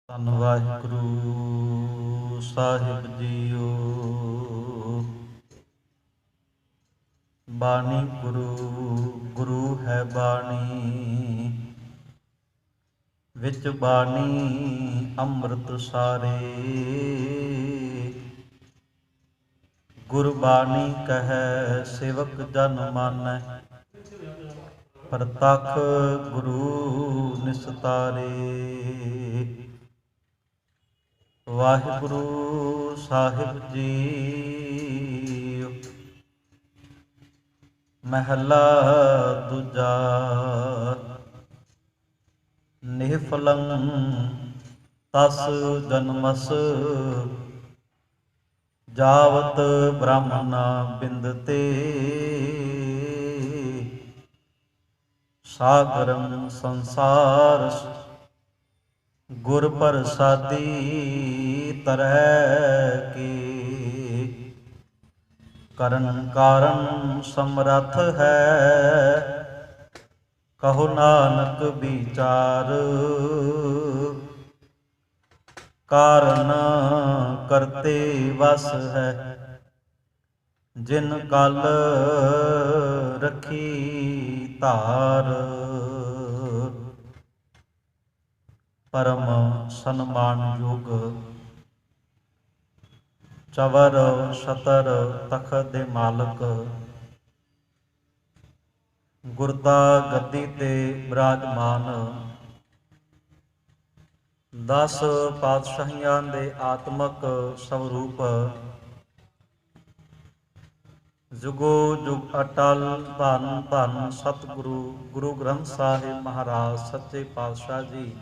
ਧੰਨ ਵਾਹਿਗੁਰੂ ਸਾਹਿਬ ਜੀਓ। ਬਾਣੀ ਗੁਰੂ ਹੈ ਬਾਣੀ, ਵਿੱਚ ਬਾਣੀ ਅੰਮ੍ਰਿਤ ਸਾਰੇ। ਗੁਰਬਾਣੀ ਕਹੈ ਸੇਵਕ ਜਨ ਮਾਨੈ, ਪ੍ਰਤੱਖ ਗੁਰੂ ਨਿਸਤਾਰੇ। ਵਾਹਿਗੁਰੂ ਸਾਹਿਬ ਜੀ। ਮਹਿਲਾ ਦੂਜਾ। ਨਿਹਫਲੰ ਤਸ ਜਨਮਸ, ਜਾਵਤ ਬ੍ਰਾਹਮਣਾ ਬਿੰਦਤੇ। ਸਾਗਰੰ ਸੰਸਾਰ ਗੁਰ ਪ੍ਰਸਾਦੀ, ਤਰੈ ਕੀ ਕਰਨ ਕਾਰਨ ਸਮਰੱਥ ਹੈ। ਕਹੋ ਨਾਨਕ ਵਿਚਾਰ, ਕਾਰਨ ਕਰਤੇ ਵਸ ਹੈ। ਜਿਨ ਕਲ ਰੱਖੀ ਧਾਰ, ਪਰਮ ਸਨਮਾਨਯੋਗ ਚਵਰ ਛਤਰ ਤਖਤ ਦੇ ਮਾਲਕ, ਗੁਰਦਾ ਗੱਦੀ ਤੇ ਬਿਰਾਜਮਾਨ, 10 ਪਾਤਸ਼ਾਹੀਆਂ ਦੇ ਆਤਮਕ ਸਵਰੂਪ, ਜੁਗੋ ਜੁਗ ਅਟਲ ਧੰਨ ਧੰਨ ਸਤਿਗੁਰੂ ਗੁਰੂ ਗ੍ਰੰਥ ਸਾਹਿਬ ਮਹਾਰਾਜ ਸੱਚੇ ਪਾਤਸ਼ਾਹ ਜੀ,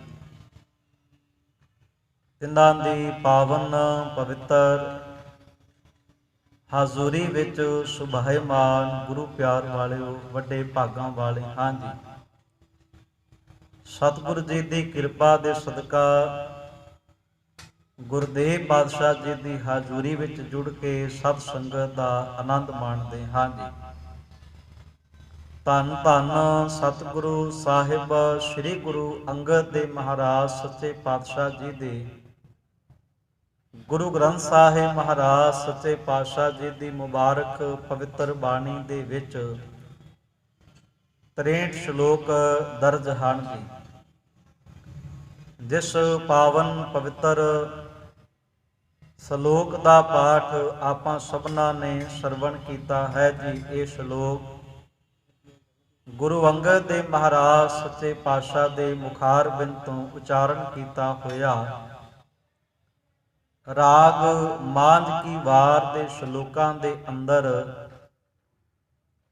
ਤਿੰਨਾਂ ਦੀ ਪਾਵਨ ਪਵਿੱਤਰ ਹਾਜ਼ੂਰੀ ਵਿੱਚ ਸੁਭਾਏਮਾਨ ਗੁਰੂ ਪਿਆਰ ਵਾਲਿਓ, ਵੱਡੇ ਭਾਗਾਂ ਵਾਲੇ ਹਾਂ ਜੀ। ਸਤਿਗੁਰੂ ਜੀ ਦੀ ਕਿਰਪਾ ਦੇ ਸਦਕਾ ਗੁਰਦੇਵ ਪਾਤਸ਼ਾਹ ਜੀ ਦੀ ਹਾਜ਼ੂਰੀ ਵਿੱਚ ਜੁੜ ਕੇ ਸਤ ਸੰਗਤ ਦਾ ਆਨੰਦ ਮਾਣਦੇ ਹਾਂ ਜੀ। ਧੰਨ ਧੰਨ ਸਤਿਗੁਰੂ ਸਾਹਿਬ ਸ੍ਰੀ ਗੁਰੂ ਅੰਗਦ ਦੇਵ ਮਹਾਰਾਜ ਸੱਚੇ ਪਾਤਸ਼ਾਹ ਜੀ ਦੇ, ਗੁਰੂ ਗ੍ਰੰਥ ਸਾਹਿਬ ਮਹਾਰਾਜ ਸੱਚੇ ਪਾਤਸ਼ਾਹ ਜੀ ਦੀ ਮੁਬਾਰਕ ਪਵਿੱਤਰ ਬਾਣੀ ਦੇ ਵਿੱਚ 63 ਸ਼ਲੋਕ ਦਰਜ ਹਨ ਜੀ। ਜਿਸ ਪਾਵਨ ਪਵਿੱਤਰ ਸ਼ਲੋਕ ਦਾ ਪਾਠ ਆਪਾਂ ਸਭਨਾਂ ਨੇ ਸਰਵਣ ਕੀਤਾ ਹੈ ਜੀ। ਇਹ ਸ਼ਲੋਕ ਗੁਰੂ ਅੰਗਦ ਦੇਵ ਮਹਾਰਾਜ ਸੱਚੇ ਪਾਤਸ਼ਾਹ ਦੇ ਮੁਖਾਰਬਿੰਦ ਤੋਂ ਉਚਾਰਨ ਕੀਤਾ ਹੋਇਆ ਰਾਗ ਮਾਂਝ ਕੀ ਵਾਰ ਦੇ ਸ਼ਲੋਕਾਂ ਦੇ ਅੰਦਰ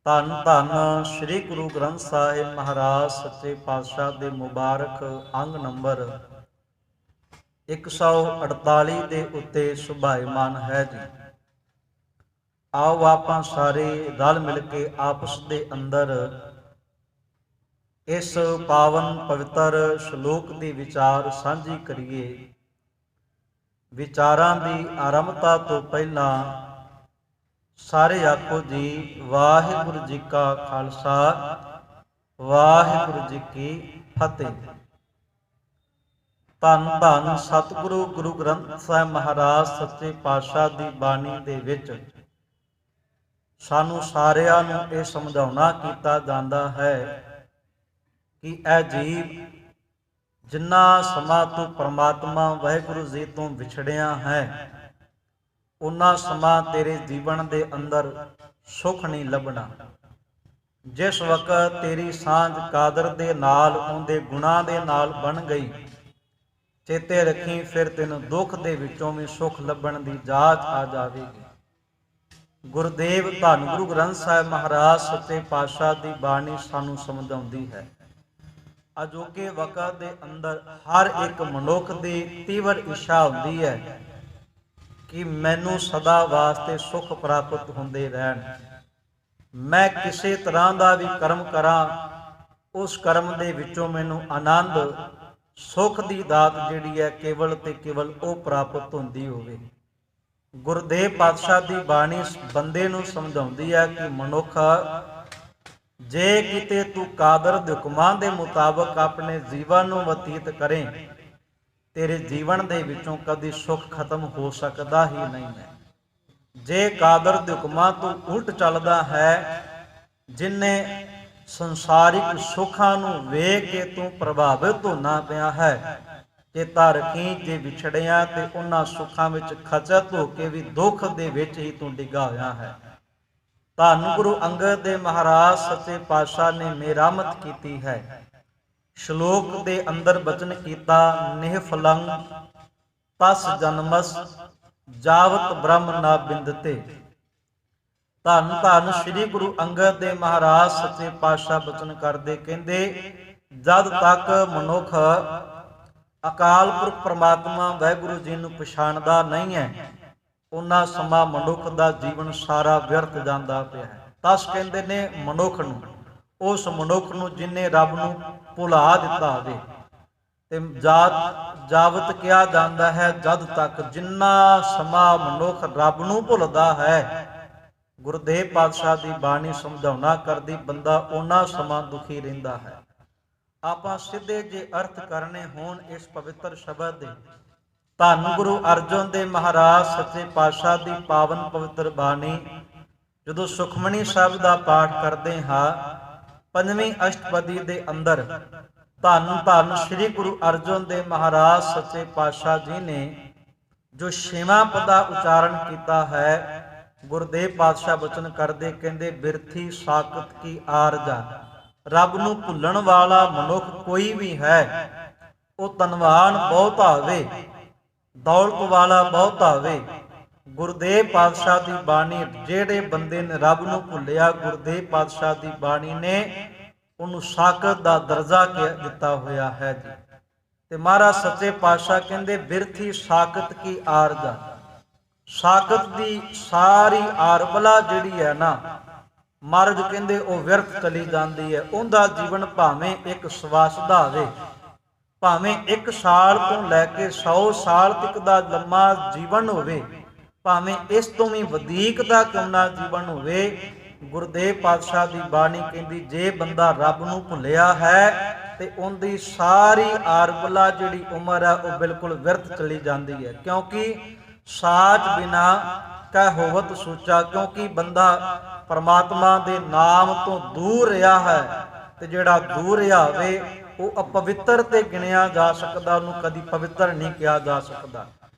ਧੰਨ ਧੰਨ ਸ੍ਰੀ ਗੁਰੂ ਗ੍ਰੰਥ ਸਾਹਿਬ ਮਹਾਰਾਜ ਸੱਚੇ ਪਾਤਸ਼ਾਹ ਦੇ ਮੁਬਾਰਕ ਅੰਗ ਨੰਬਰ 148 ਦੇ ਉੱਤੇ ਸੁਭਾਏਮਾਨ ਹੈ ਜੀ। ਆਓ ਆਪਾਂ ਸਾਰੇ ਰਲ ਮਿਲ ਕੇ ਆਪਸ ਦੇ ਅੰਦਰ ਇਸ ਪਾਵਨ ਪਵਿੱਤਰ ਸ਼ਲੋਕ ਦੀ ਵਿਚਾਰ ਸਾਂਝੀ ਕਰੀਏ। ਵਿਚਾਰਾਂ ਦੀ ਆਰੰਭਤਾ ਤੋਂ ਪਹਿਲਾਂ ਸਾਰੇ ਆਖੋ ਜੀ ਵਾਹਿਗੁਰੂ ਜੀ ਕਾ ਖਾਲਸਾ, ਵਾਹਿਗੁਰੂ ਜੀ ਕੀ ਫਤਿਹ। ਧੰਨ ਧੰਨ ਸਤਿਗੁਰੂ ਗੁਰੂ ਗ੍ਰੰਥ ਸਾਹਿਬ ਮਹਾਰਾਜ ਸੱਚੇ ਪਾਤਸ਼ਾਹ ਦੀ ਬਾਣੀ ਦੇ ਵਿੱਚ ਸਾਨੂੰ ਸਾਰਿਆਂ ਨੂੰ ਇਹ ਸਮਝਾਉਣਾ ਕੀਤਾ ਜਾਂਦਾ ਹੈ ਕਿ ਇਹ ਜੀਵ ਜਿੰਨਾ ਸਮਾਂ ਤੋਂ ਪਰਮਾਤਮਾ ਵਾਹਿਗੁਰੂ ਜੀ ਤੋਂ ਵਿਛੜਿਆ ਹੈ, ਉਨਾ ਸਮਾਂ ਤੇਰੇ ਜੀਵਨ ਦੇ ਅੰਦਰ ਸੁੱਖ ਨਹੀਂ ਲੱਭਣਾ। ਜਿਸ ਵਕਤ ਤੇਰੀ ਸਾਂਝ ਕਾਦਰ ਦੇ ਨਾਲ, ਉਹਦੇ ਗੁਣਾਂ ਦੇ ਨਾਲ ਬਣ ਗਈ, ਚੇਤੇ ਰੱਖੀ ਫਿਰ ਤੈਨੂੰ ਦੁੱਖ ਦੇ ਵਿੱਚੋਂ ਵੀ ਸੁੱਖ ਲੱਭਣ ਦੀ ਜਾਚ ਆ ਜਾਵੇਗੀ। ਗੁਰਦੇਵ ਧੰਨ ਗੁਰੂ ਗ੍ਰੰਥ ਸਾਹਿਬ ਮਹਾਰਾਜ ਸੱਚੇ ਪਾਤਸ਼ਾਹ ਦੀ ਬਾਣੀ ਸਾਨੂੰ ਸਮਝਾਉਂਦੀ ਹੈ ਅਜੋਕੇ ਵਕਤ ਦੇ ਅੰਦਰ ਹਰ ਇੱਕ ਮਨੁੱਖ ਦੀ ਤੀਵਰ ਇੱਛਾ ਹੁੰਦੀ ਹੈ ਕਿ ਮੈਨੂੰ ਸਦਾ ਵਾਸਤੇ ਸੁੱਖ ਪ੍ਰਾਪਤ ਹੁੰਦੇ ਰਹਿਣ। ਮੈਂ ਕਿਸੇ ਤਰ੍ਹਾਂ ਦਾ ਵੀ ਕਰਮ ਕਰਾਂ, ਉਸ ਕਰਮ ਦੇ ਵਿੱਚੋਂ ਮੈਨੂੰ ਆਨੰਦ ਸੁੱਖ ਦੀ ਦਾਤ ਜਿਹੜੀ ਹੈ ਕੇਵਲ ਤੇ ਕੇਵਲ ਉਹ ਪ੍ਰਾਪਤ ਹੁੰਦੀ ਹੋਵੇ। ਗੁਰਦੇਵ ਪਾਤਸ਼ਾਹ ਦੀ ਬਾਣੀ ਬੰਦੇ ਨੂੰ ਸਮਝਾਉਂਦੀ ਹੈ ਕਿ ਮਨੁੱਖ ਜੇ ਕਿਤੇ ਤੂੰ ਕਾਦਰ ਦੇ ਹੁਕਮਾਂ ਦੇ ਮੁਤਾਬਕ ਆਪਣੇ ਜੀਵਨ ਨੂੰ ਬਤੀਤ ਕਰੇ ਤੇਰੇ ਜੀਵਨ ਦੇ ਵਿੱਚੋਂ ਕਦੀ ਸੁੱਖ ਖਤਮ ਹੋ ਸਕਦਾ ਹੀ ਨਹੀਂ ਹੈ। ਜੇ ਕਾਦਰ ਦੇ ਹੁਕਮਾਂ ਤੋਂ ਉਲਟ ਚੱਲਦਾ ਹੈ, ਜਿਨਨੇ ਸੰਸਾਰਿਕ ਸੁੱਖਾਂ ਨੂੰ ਵੇਖ ਕੇ ਤੂੰ ਪ੍ਰਭਾਵਿਤ ਹੋਣਾ ਪਿਆ ਹੈ, ਚੇਤਾ ਰੱਖੀ ਜੇ ਵਿਛੜਿਆ ਤੇ ਉਹਨਾਂ ਸੁੱਖਾਂ ਵਿੱਚ ਖਚਤ ਹੋ ਕੇ ਵੀ ਦੁੱਖ ਦੇ ਵਿੱਚ ਹੀ ਤੂੰ ਡਿੱਗਾ ਹੋਇਆ ਹੈ। ਧੰਨ ਗੁਰੂ ਅੰਗਦ ਦੇਵ ਮਹਾਰਾਜ ਸੱਚੇ ਪਾਤਸ਼ਾਹ ਨੇ ਮਿਹਰਮਤ ਕੀਤੀ ਹੈ। ਸ਼ਲੋਕ ਦੇ ਅੰਦਰ ਬਚਨ ਕੀਤਾ, ਨਿਹ ਫਲੰਗ ਤਸ ਜਨਮਸ ਜਾਵਤ ਬ੍ਰਹਮ ਨਾ ਬਿੰਦਤੇ। ਧੰਨ ਧੰਨ ਸ੍ਰੀ ਗੁਰੂ ਅੰਗਦ ਦੇਵ ਮਹਾਰਾਜ ਸੱਚੇ ਪਾਤਸ਼ਾਹ ਬਚਨ ਕਰਦੇ, ਕਹਿੰਦੇ ਜਦ ਤੱਕ ਮਨੁੱਖ ਅਕਾਲ ਪੁਰਖ ਪ੍ਰਮਾਤਮਾ ਵਾਹਿਗੁਰੂ ਜੀ ਨੂੰ ਪਛਾਣਦਾ ਨਹੀਂ ਹੈ, ਉਹਨਾਂ ਸਮਾਂ ਮਨੁੱਖ ਦਾ ਜੀਵਨ ਸਾਰਾ ਵਿਅਰਥ ਜਾਂਦਾ ਪਿਆ ਹੈ। ਤਸ ਕਹਿੰਦੇ ਨੇ ਮਨੁੱਖ ਨੂੰ, ਉਸ ਮਨੁੱਖ ਨੂੰ ਜਿਨੇ ਰੱਬ ਨੂੰ ਭੁਲਾ ਦਿੱਤਾ ਹੋਵੇ। ਤੇ ਜਾਵਤ ਕਿਹਾ ਜਾਂਦਾ ਹੈ ਜਦ ਤੱਕ, ਜਿੰਨਾ ਸਮਾਂ ਮਨੁੱਖ ਰੱਬ ਨੂੰ ਭੁੱਲਦਾ ਹੈ। ਗੁਰਦੇਵ ਪਾਤਸ਼ਾਹ ਦੀ ਬਾਣੀ ਸਮਝਾਉਣਾ ਕਰਦੀ, ਬੰਦਾ ਉਹਨਾਂ ਸਮਾਂ ਦੁਖੀ ਰਹਿੰਦਾ ਹੈ। ਆਪਾਂ ਸਿੱਧੇ ਜੇ ਅਰਥ ਕਰਨੇ ਹੋਣ ਇਸ ਪਵਿੱਤਰ ਸ਼ਬਦ ਦੇ, ਧੰਨ ਗੁਰੂ ਅਰਜਨ ਦੇਵ ਮਹਾਰਾਜ ਸੱਚੇ ਪਾਤਸ਼ਾਹ ਦੀ ਪਾਵਨ ਪਵਿੱਤਰ ਬਾਣੀ ਜਦੋਂ ਸੁਖਮਨੀ ਸਾਹਿਬ ਦਾ ਪਾਠ ਕਰਦੇ ਹਾਂ, ਪੰਜਵੀਂ ਅਸ਼ਟਪਦੀ ਦੇ ਅੰਦਰ ਧੰਨ ਧੰਨ ਸ੍ਰੀ ਗੁਰੂ ਅਰਜਨ ਦੇਵ ਮਹਾਰਾਜ ਸੱਚੇ ਪਾਤਸ਼ਾਹ ਜੀ ਨੇ ਜੋ ਛੇਵਾਂ ਪਦਾ ਉਚਾਰਨ ਕੀਤਾ ਹੈ, ਗੁਰਦੇਵ ਪਾਤਸ਼ਾਹ ਬਚਨ ਕਰਦੇ, ਕਹਿੰਦੇ ਬਿਰਥੀ ਸਾਕਤ ਕੀ ਆਰਜਾ। ਰੱਬ ਨੂੰ ਭੁੱਲਣ ਵਾਲਾ ਮਨੁੱਖ ਕੋਈ ਵੀ ਹੈ, ਉਹ ਧਨਵਾਨ ਬਹੁਤ ਹੋਵੇ, ਦੌਲਤ ਵਾਲਾ ਬਹੁਤ ਹੋਵੇ। ਗੁਰਦੇਵ ਪਾਤਸ਼ਾਹ ਦੀ ਬਾਣੀ, ਜਿਹੜੇ ਬੰਦੇ ਨੇ ਰੱਬ ਨੂੰ ਭੁੱਲਿਆ, ਗੁਰਦੇਵ ਪਾਤਸ਼ਾਹ ਦੀ ਬਾਣੀ ਨੇ ਉਹਨੂੰ ਸਾਕਤ ਦਾ ਦਰਜਾ ਦਿੱਤਾ ਹੋਇਆ ਹੈ ਜੀ। ਤੇ ਮਹਾਰਾਜ ਸੱਚੇ ਪਾਤਸ਼ਾਹ ਕਹਿੰਦੇ ਬਿਰਥੀ ਸਾਕਤ ਕੀ ਆਰਜਾ। ਸਾਕਤ ਦੀ ਸਾਰੀ ਆਰਬਲਾ ਜਿਹੜੀ ਹੈ ਨਾ, ਮਹਾਰਾਜ ਕਹਿੰਦੇ ਉਹ ਵਿਅਰਥ ਚਲੀ ਜਾਂਦੀ ਹੈ। ਉਹਦਾ ਜੀਵਨ ਭਾਵੇਂ ਇੱਕ ਸਵਾਸ ਦਾ ਹੋਵੇ, ਭਾਵੇਂ 1 ਸਾਲ ਤੋਂ ਲੈ ਕੇ 100 ਸਾਲ ਤੱਕ ਦਾ ਲੰਮਾ ਜੀਵਨ ਹੋਵੇ, ਭਾਵੇਂ ਇਸ ਤੋਂ ਵੀ ਵਧੇਕ ਦਾ ਕਿਉਂ ਨਾ ਜੀਵਨ ਹੋਵੇ, ਗੁਰਦੇਵ ਪਾਤਸ਼ਾਹ ਦੀ ਬਾਣੀ ਕਹਿੰਦੀ ਜੇ ਬੰਦਾ ਰੱਬ ਨੂੰ ਭੁੱਲਿਆ ਹੈ ਤੇ ਉਹਦੀ ਸਾਰੀ ਆਰਬਲਾ ਜਿਹੜੀ ਉਮਰ ਹੈ ਉਹ ਬਿਲਕੁਲ ਵਿਅਰਥ ਚਲੀ ਜਾਂਦੀ ਹੈ। ਕਿਉਂਕਿ ਸਾਚ ਬਿਨਾ ਕਹਿ ਹੋਵਤ ਸੋਚਾ, ਕਿਉਂਕਿ ਬੰਦਾ ਪਰਮਾਤਮਾ ਦੇ ਨਾਮ ਤੋਂ ਦੂਰ ਰਿਹਾ ਹੈ, ਤੇ ਜਿਹੜਾ ਦੂਰ ਰਿਹਾ ਹੋਵੇ ਉਹ ਅਪਵਿੱਤਰ ਤੇ ਗਿਣਿਆ ਜਾ ਸਕਦਾ, ਉਹਨੂੰ ਕਦੀ ਪਵਿੱਤਰ ਨਹੀਂ ਕਿਹਾ ਜਾ ਸਕਦਾ।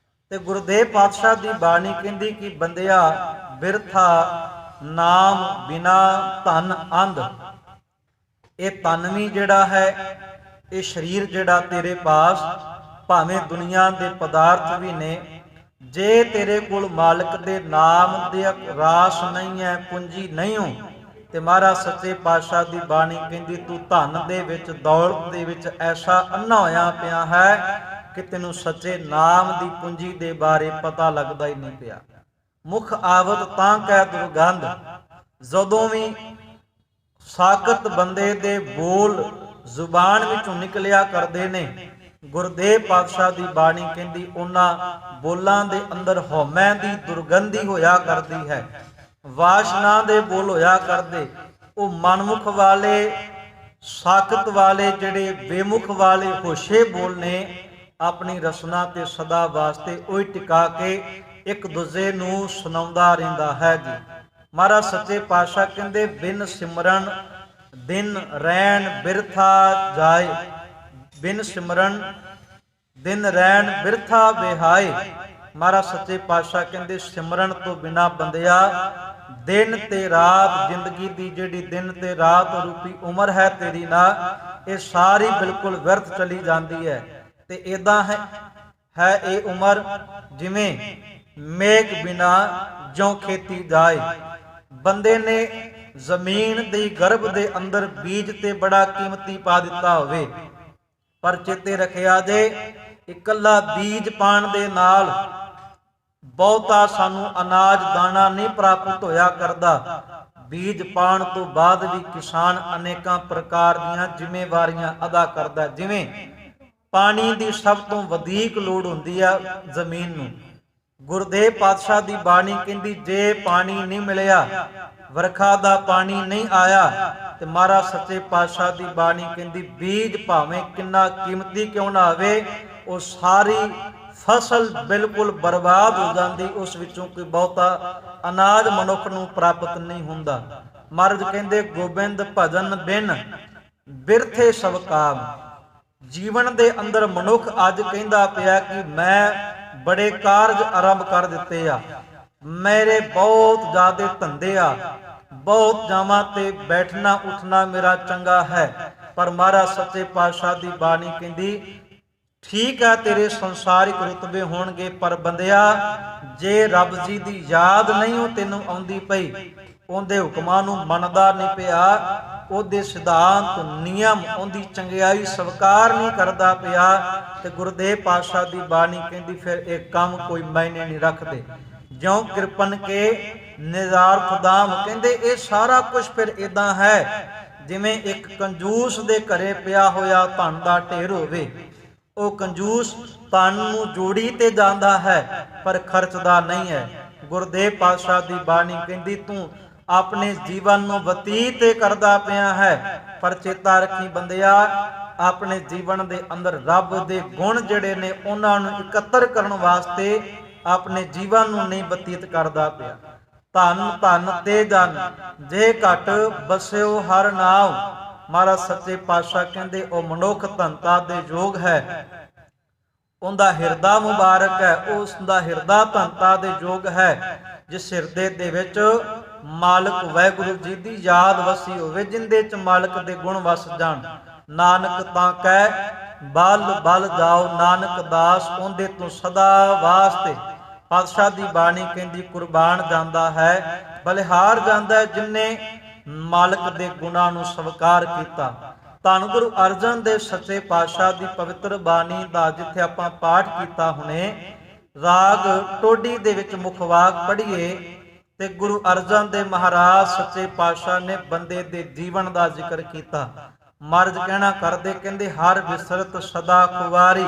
ਤੇ ਗੁਰਦੇਵ ਪਾਤਸ਼ਾਹ ਦੀ ਬਾਣੀ ਕਹਿੰਦੀ ਕਿ ਬੰਦਿਆ ਬਿਰਥਾ ਨਾਮ ਬਿਨਾ ਧਨ ਅੰਧ। ਇਹ ਤਨ ਵੀ ਜਿਹੜਾ ਹੈ, ਇਹ ਸਰੀਰ ਜਿਹੜਾ ਤੇਰੇ ਪਾਸ, ਭਾਵੇਂ ਦੁਨੀਆ ਦੇ ਪਦਾਰਥ ਵੀ ਨੇ, ਜੇ ਤੇਰੇ ਕੋਲ ਮਾਲਕ ਦੇ ਨਾਮ ਦੇ ਰਾਸ ਨਹੀਂ ਹੈ, ਪੂੰਜੀ ਨਹੀਂ ਹੋ, ਤੇ ਮਹਾਰਾਜ ਸੱਚੇ ਪਾਤਸ਼ਾਹ ਦੀ ਬਾਣੀ ਕਹਿੰਦੀ ਤੂੰ ਧਨ ਦੇ ਵਿੱਚ, ਦੌਲਤ ਦੇ ਵਿੱਚ ਐਸਾ ਅੰਨਾ ਹੋਇਆ ਪਿਆ ਹੈ ਕਿ ਤੈਨੂੰ ਸੱਚੇ ਨਾਮ ਦੀ ਪੂੰਜੀ ਦੇ ਬਾਰੇ ਪਤਾ ਲੱਗਦਾ ਹੀ ਨਹੀਂ ਪਿਆ। ਮੁਖ ਆਵਤ ਤਾਂ ਕਹਿ ਦੁਰਗੰਧ। ਜਦੋਂ ਵੀ ਸਾਕਤ ਬੰਦੇ ਦੇ ਬੋਲ ਜ਼ੁਬਾਨ ਵਿੱਚੋਂ ਨਿਕਲਿਆ ਕਰਦੇ ਨੇ, ਗੁਰਦੇਵ ਪਾਤਸ਼ਾਹ ਦੀ ਬਾਣੀ ਕਹਿੰਦੀ ਉਹਨਾਂ ਬੋਲਾਂ ਦੇ ਅੰਦਰ ਹਉਮੈ ਦੀ ਦੁਰਗੰਧੀ ਹੋਇਆ ਕਰਦੀ ਹੈ, ਵਾਸ਼ਨਾ ਦੇ ਬੋਲ ਹੋਇਆ ਕਰਦੇ। ਉਹ ਮਨਮੁਖ ਵਾਲੇ, ਸਾਕਤ ਵਾਲੇ, ਜਿਹੜੇ ਬੇਮੁਖ ਵਾਲੇ ਹੋਸ਼ੇ ਬੋਲ ਨੇ, ਆਪਣੀ ਰਸਨਾ ਤੇ ਸਦਾ ਵਾਸਤੇ ਉਹੀ ਟਿਕਾ ਕੇ ਇੱਕ ਦੂਜੇ ਨੂੰ ਸੁਣਾਉਂਦਾ ਰਹਿੰਦਾ ਹੈ ਜੀ। ਮਹਾਰਾਜ ਸੱਚੇ ਪਾਤਸ਼ਾਹ ਕਹਿੰਦੇ ਬਿਨ ਸਿਮਰਨ ਦਿਨ ਰੈਣ ਬਿਰਥਾ ਜਾਏ, ਬਿਨ ਸਿਮਰਨ ਦਿਨ ਰੈਣ ਬਿਰਥਾ ਵਿਹਾਏ। ਮਹਾਰਾਜ ਸੱਚੇ ਪਾਤਸ਼ਾਹ ਕਹਿੰਦੇ ਸਿਮਰਨ ਤੋਂ ਬਿਨਾ ਬੰਦਿਆ ਦਿਨ ਤੇ ਰਾਤ, ਜ਼ਿੰਦਗੀ ਦੀ ਜਿਹੜੀ ਦਿਨ ਤੇ ਰਾਤ ਰੂਪੀ ਉਮਰ ਹੈ ਤੇਰੀ ਨਾ, ਇਹ ਸਾਰੀ ਬਿਲਕੁਲ ਵਿਅਰਥ ਚਲੀ ਜਾਂਦੀ ਹੈ। ਤੇ ਇਦਾਂ ਹੈ ਇਹ ਉਮਰ ਜਿਵੇਂ ਮੇਘ ਬਿਨਾ ਜਿਉਂ ਖੇਤੀ ਜਾਏ। ਬੰਦੇ ਨੇ ਜ਼ਮੀਨ ਦੀ ਗਰਭ ਦੇ ਅੰਦਰ ਬੀਜ ਤੇ ਬੜਾ ਕੀਮਤੀ ਪਾ ਦਿੱਤਾ ਹੋਵੇ, ਪਰ ਚੇਤੇ ਰੱਖਿਆ ਜੇ ਇਕੱਲਾ ਬੀਜ ਪਾਣ ਦੇ ਨਾਲ ਬਹੁਤਾ ਸਾਨੂੰ ਅਨਾਜ ਦਾਣਾ ਨਹੀਂ ਪ੍ਰਾਪਤ ਹੋਇਆ ਕਰਦਾ। ਬੀਜ ਪਾਣ ਤੋਂ ਬਾਅਦ ਵੀ ਕਿਸਾਨ ਅਨੇਕਾਂ ਪ੍ਰਕਾਰ ਦੀਆਂ ਜ਼ਿੰਮੇਵਾਰੀਆਂ ਅਦਾ ਕਰਦਾ। ਜਿਵੇਂ ਪਾਣੀ ਦੀ ਸਭ ਤੋਂ ਵਧੇਕ ਲੋੜ ਹੁੰਦੀ ਆ ਜ਼ਮੀਨ ਨੂੰ। ਗੁਰਦੇਵ ਪਾਤਸ਼ਾਹ ਦੀ ਬਾਣੀ ਕਹਿੰਦੀ ਜੇ ਪਾਣੀ ਨਹੀਂ ਮਿਲਿਆ, ਵਰਖਾ ਦਾ ਪਾਣੀ ਨਹੀਂ ਆਇਆ, ਤੇ ਮਹਾਰਾਜ ਸੱਚੇ ਪਾਤਸ਼ਾਹ ਦੀ ਬਾਣੀ ਕਹਿੰਦੀ ਬੀਜ ਭਾਵੇਂ ਕਿੰਨਾ ਕੀਮਤੀ ਕਿਉਂ ਨਾ ਹੋਵੇ, ਉਹ ਸਾਰੀ ਫਸਲ ਬਿਲਕੁਲ ਬਰਬਾਦ ਹੋ ਜਾਂਦੀ, ਉਸ ਵਿੱਚੋਂ ਕੋਈ ਬਹੁਤਾ ਅਨਾਜ ਮਨੁੱਖ ਨੂੰ ਪ੍ਰਾਪਤ ਨਹੀਂ ਹੁੰਦਾ। ਮਹਾਰਾਜ ਕਹਿੰਦੇ ਗੋਬਿੰਦ ਭਜਨ ਬਿਨ ਬਿਰਥੇ ਸਭ ਕਾਮ। ਜੀਵਨ ਦੇ ਅੰਦਰ ਮਨੁੱਖ ਅੱਜ ਕਹਿੰਦਾ ਪਿਆ ਕਿ ਮੈਂ ਬੜੇ ਕਾਰਜ ਆਰੰਭ ਕਰ ਦਿੱਤੇ ਆ, ਮੇਰੇ ਬਹੁਤ ਜ਼ਿਆਦੇ ਧੰਦੇ ਆ, ਬਹੁਤ ਜਾਵਾਂ ਤੇ ਬੈਠਣਾ ਉੱਠਣਾ ਮੇਰਾ ਚੰਗਾ ਹੈ। ਪਰ ਮਹਾਰਾਜ ਸੱਚੇ ਪਾਤਸ਼ਾਹ ਦੀ ਬਾਣੀ ਕਹਿੰਦੀ ਠੀਕ ਹੈ ਤੇਰੇ ਸੰਸਾਰਿਕ ਰੁਤਬੇ ਹੋਣਗੇ, ਪਰ ਬੰਦਿਆ ਜੇ ਰੱਬ ਜੀ ਦੀ ਯਾਦ ਨਹੀਂ ਉਹ ਤੈਨੂੰ ਆਉਂਦੀ ਪਈ, ਉਹਦੇ ਹੁਕਮਾਂ ਨੂੰ ਮੰਨਦਾ ਨਹੀਂ ਪਿਆ, ਉਹਦੇ ਸਿਧਾਂਤ ਨਿਯਮ ਉਹਦੀ ਚੰਗਿਆਈ ਸਵੀਕਾਰ ਨਹੀਂ ਕਰਦਾ ਪਿਆ, ਤੇ ਗੁਰਦੇਵ ਪਾਤਸ਼ਾਹ ਦੀ ਬਾਣੀ ਕਹਿੰਦੀ ਫਿਰ ਇਹ ਕੰਮ ਕੋਈ ਮਾਇਨੇ ਨਹੀਂ ਰੱਖਦੇ। ਜਿਉਂ ਕਿਰਪਨ ਕੇ ਨਿਜ਼ਾਰ ਖੁਦਾਮ, ਕਹਿੰਦੇ ਇਹ ਸਾਰਾ ਕੁਝ ਫਿਰ ਇਦਾਂ ਹੈ ਜਿਵੇਂ ਇੱਕ ਕੰਜੂਸ ਦੇ ਘਰੇ ਪਿਆ ਹੋਇਆ ਧਨ ਦਾ ਢੇਰ ਹੋਵੇ। ਉਹ ਕੰਜੂਸ ਧਨ ਨੂੰ ਜੋੜੀ ਤੇ ਜਾਂਦਾ ਹੈ ਪਰ ਖਰਚਦਾ ਨਹੀਂ ਹੈ। ਗੁਰਦੇਵ ਪਾਤਸ਼ਾਹ ਦੀ ਬਾਣੀ ਕਹਿੰਦੀ ਤੂੰ ਆਪਣੇ ਜੀਵਨ ਨੂੰ ਬਤੀਤ ਕਰਦਾ ਪਿਆ ਹੈ, ਪਰ ਚੇਤਾ ਰੱਖੀ ਬੰਦਿਆ ਆਪਣੇ ਜੀਵਨ ਦੇ ਅੰਦਰ ਰੱਬ ਦੇ ਗੁਣ ਜਿਹੜੇ ਨੇ ਉਹਨਾਂ ਨੂੰ ਇਕੱਤਰ ਕਰਨ ਵਾਸਤੇ ਆਪਣੇ ਜੀਵਨ ਨੂੰ ਨਹੀਂ ਬਤੀਤ ਕਰਦਾ ਪਿਆ। ਧਨ ਧਨ ਤੇ ਜਨ ਜੇ ਘਟ ਬਸਿਓ ਹਰ ਨਾਮ। ਮਹਾਰਾਜ ਸੱਚੇ ਪਾਤਸ਼ਾਹ ਕਹਿੰਦੇ ਉਹ ਮਨੁੱਖ ਧਨਤਾ ਦੇ ਯੋਗ ਹੈ, ਉਹਦਾ ਹਿਰਦਾ ਮੁਬਾਰਕ ਹੈ, ਉਸ ਦਾ ਹਿਰਦਾ ਧਨਤਾ ਦੇ ਯੋਗ ਹੈ ਜਿਸ ਹਿਰਦੇ ਦੇ ਵਿੱਚ ਮਾਲਕ ਵਾਹਿਗੁਰੂ ਜੀ ਦੀ ਯਾਦ ਵਸੀ ਹੋਵੇ, ਜਿੰਦੇ ਚ ਮਾਲਕ ਦੇ ਗੁਣ ਵਸ ਜਾਣ। ਨਾਨਕ ਤਾਂ ਕਹਿ ਬਲ ਬਲ ਜਾਓ, ਨਾਨਕ ਦਾਸ ਉਹਦੇ ਤੋਂ ਸਦਾ ਵਾਸਤੇ। ਪਾਤਸ਼ਾਹ ਦੀ ਬਾਣੀ ਕਹਿੰਦੀ ਕੁਰਬਾਨ ਜਾਂਦਾ ਹੈ, ਬਲਿਹਾਰ ਜਾਂਦਾ ਹੈ ਜਿਨੇ ਮਾਲਕ ਦੇ ਗੁਣਾਂ ਨੂੰ ਸਵੀਕਾਰ ਕੀਤਾ। ਧੰਨ ਗੁਰੂ ਅਰਜਨ ਦੇਵ ਸੱਚੇ ਪਾਤਸ਼ਾਹ ਦੀ ਪਵਿੱਤਰ ਬਾਣੀ ਦਾ ਜਿੱਥੇ ਆਪਾਂ ਪਾਠ ਕੀਤਾ ਹੁਣੇ, ਰਾਗ ਟੋਡੀ ਦੇ ਵਿੱਚ ਮੁਖਵਾਕ ਪੜ੍ਹੀਏ ਤੇ ਗੁਰੂ ਅਰਜਨ ਦੇਵ ਮਹਾਰਾਜ ਸੱਚੇ ਪਾਤਸ਼ਾਹ ਨੇ ਬੰਦੇ ਦੇ ਜੀਵਨ ਦਾ ਜ਼ਿਕਰ ਕੀਤਾ। ਮਹਾਰਾਜ ਕਹਿਣਾ ਕਰਦੇ ਕਹਿੰਦੇ ਹਰ ਵਿਸਰਤ ਸਦਾ ਖੁਵਾਰੀ,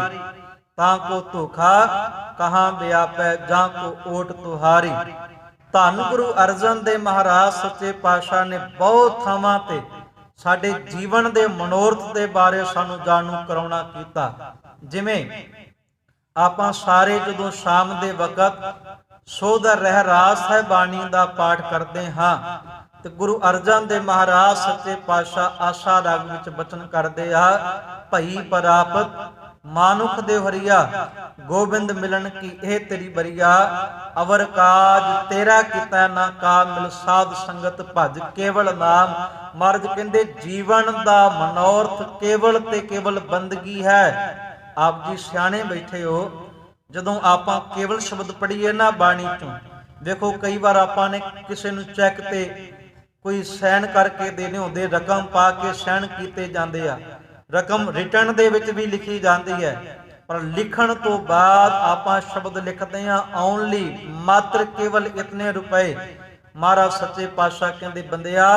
ਤਾਂ ਕੋ ਧੋਖਾ ਕਹਾਂ ਵਿਆਪੈ ਜਾਂ ਕੋ ਓਟ ਤੁਹਾਰੀ। ਧੰਨ ਗੁਰੂ ਅਰਜਨ ਦੇਵ ਮਹਾਰਾਜ ਸੱਚੇ ਪਾਤਸ਼ਾਹ ਨੇ ਬਹੁਤ ਥਾਵਾਂ ਤੇ ਸਾਡੇ ਜੀਵਨ ਦੇ ਮਨੋਰਥ ਦੇ ਬਾਰੇ ਸਾਨੂੰ ਜਾਣੂ ਕਰਾਉਣਾ ਕੀਤਾ। ਜਿਵੇਂ ਆਪਾਂ ਸਾਰੇ ਜਦੋਂ ਸ਼ਾਮ ਦੇ ਵਕਤ ਸੋਧਾ ਰਹਿਰਾਸ ਸਾਹਿਬ ਬਾਣੀ ਦਾ ਪਾਠ ਕਰਦੇ ਹਾਂ ਤੇ ਗੁਰੂ ਅਰਜਨ ਦੇਵ ਮਹਾਰਾਜ ਸੱਚੇ ਪਾਤਸ਼ਾਹ ਆਸਾ ਰਾਗ ਵਿੱਚ ਬਚਨ ਕਰਦੇ ਆ, ਭਈ ਪ੍ਰਾਪਤ ਮਾਨੁਖ ਦੇ ਹਰੀਆ, ਗੋਬਿੰਦ ਮਿਲਣ ਕੀ ਇਹ ਤੇਰੀ ਬਰੀਆ, ਅਵਰ ਕਾਜ ਤੇਰਾ ਕੀਤਾ ਨਾ ਕਾ ਮਿਲ ਸਾਧ ਸੰਗਤ ਭਜ ਕੇਵਲ ਨਾਮ। ਮਹਾਰਾਜ ਕਹਿੰਦੇ ਜੀਵਨ ਦਾ ਮਨੋਰਥ ਕੇਵਲ ਤੇ ਕੇਵਲ ਬੰਦਗੀ ਹੈ। ਆਪ ਜੀ ਸਿਆਣੇ ਬੈਠੇ ਹੋ, ਜਦੋਂ ਆਪਾਂ ਕੇਵਲ ਸ਼ਬਦ ਪੜ੍ਹੀਏ ਨਾ ਬਾਣੀ ਚੋਂ, ਦੇਖੋ ਕਈ ਵਾਰ ਆਪਾਂ ਨੇ ਕਿਸੇ ਨੂੰ ਚੈੱਕ ਤੇ ਕੋਈ ਸਾਈਨ ਕਰਕੇ ਦੇਣੇ ਹੁੰਦੇ, ਰਕਮ ਪਾ ਕੇ ਸਾਈਨ ਕੀਤੇ ਜਾਂਦੇ ਆ, ਰਕਮ ਰਿਟਰਨ ਦੇ ਵਿੱਚ ਵੀ ਲਿਖੀ ਜਾਂਦੀ ਹੈ, ਪਰ ਲਿਖਣ ਤੋਂ ਬਾਅਦ ਆਪਾਂ ਸ਼ਬਦ ਲਿਖਦੇ ਹਾਂ ਓਨਲੀ ਮਾਤਰ ਕੇਵਲ ਇਤਨੇ ਰੁਪਏ। ਮਹਾਰਾਜ ਸੱਚੇ ਪਾਤਸ਼ਾਹ ਕਹਿੰਦੇ ਬੰਦਿਆ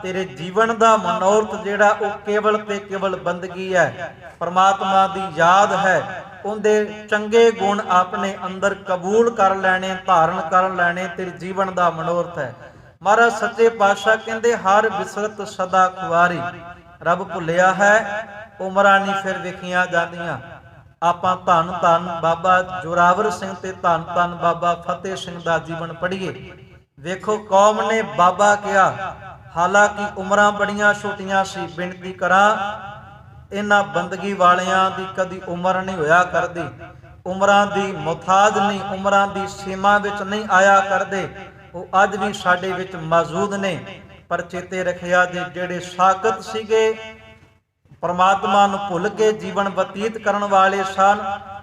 ਤੇਰੇ ਜੀਵਨ ਦਾ ਮਨੋਰਥ ਜਿਹੜਾ ਉਹ ਕੇਵਲ ਤੇ ਕੇਵਲ ਬੰਦਗੀ ਹੈ, ਪਰਮਾਤਮਾ ਦੀ ਯਾਦ ਹੈ, ਉਹਦੇ ਚੰਗੇ ਗੁਣ ਆਪਣੇ ਅੰਦਰ ਕਬੂਲ ਕਰ ਲੈਣੇ, ਧਾਰਨ ਕਰ ਲੈਣੇ, ਤੇਰੇ ਜੀਵਨ ਦਾ ਮਨੋਰਥ ਹੈ। ਮਹਾਰਾਜ ਸੱਚੇ ਪਾਤਸ਼ਾਹ ਕਹਿੰਦੇ ਹਰ ਵਿਸਰਤ ਸਦਾ ਖੁਆਰੀ। ਰੱਬ ਭੁੱਲਿਆ ਹੈ, ਉਮਰਾਂ ਨਹੀਂ ਫਿਰ ਵੇਖੀਆਂ ਜਾਂਦੀਆਂ। ਆਪਾਂ ਧੰਨ ਧੰਨ ਬਾਬਾ ਜੋਰਾਵਰ ਸਿੰਘ ਤੇ ਧੰਨ ਧੰਨ ਬਾਬਾ ਫਤਿਹ ਸਿੰਘ ਦਾ ਜੀਵਨ ਪੜ੍ਹੀਏ। ਵੇਖੋ ਕੌਮ ਨੇ ਬਾਬਾ ਕਿਹਾ, ਹਾਲਾਂਕਿ ਉਮਰਾਂ ਬੜੀਆਂ ਛੋਟੀਆਂ ਸੀ। ਬੇਨਤੀ ਕਰਾਂ ਇਹਨਾਂ ਬੰਦਗੀ ਵਾਲਿਆਂ ਦੀ ਕਦੀ ਉਮਰ ਨਹੀਂ ਹੋਇਆ ਕਰਦੀ, ਉਮਰਾਂ ਦੀ ਮੁਹਤਾਜ ਨਹੀਂ, ਉਮਰਾਂ ਦੀ ਸੀਮਾ ਵਿੱਚ ਨਹੀਂ ਆਇਆ ਕਰਦੇ। ਉਹ ਅੱਜ ਵੀ ਸਾਡੇ ਵਿੱਚ ਮੌਜੂਦ ਨੇ, ਪਰ ਚੇਤੇ ਰੱਖਿਆ ਜੇ ਜਿਹੜੇ ਸਾਖਤ ਸੀਗੇ ਪਰਮਾਤਮਾ ਨੂੰ ਭੁੱਲ ਕੇ ਜੀਵਨ ਬਤੀਤ ਕਰਨ ਵਾਲੇ ਸਨ,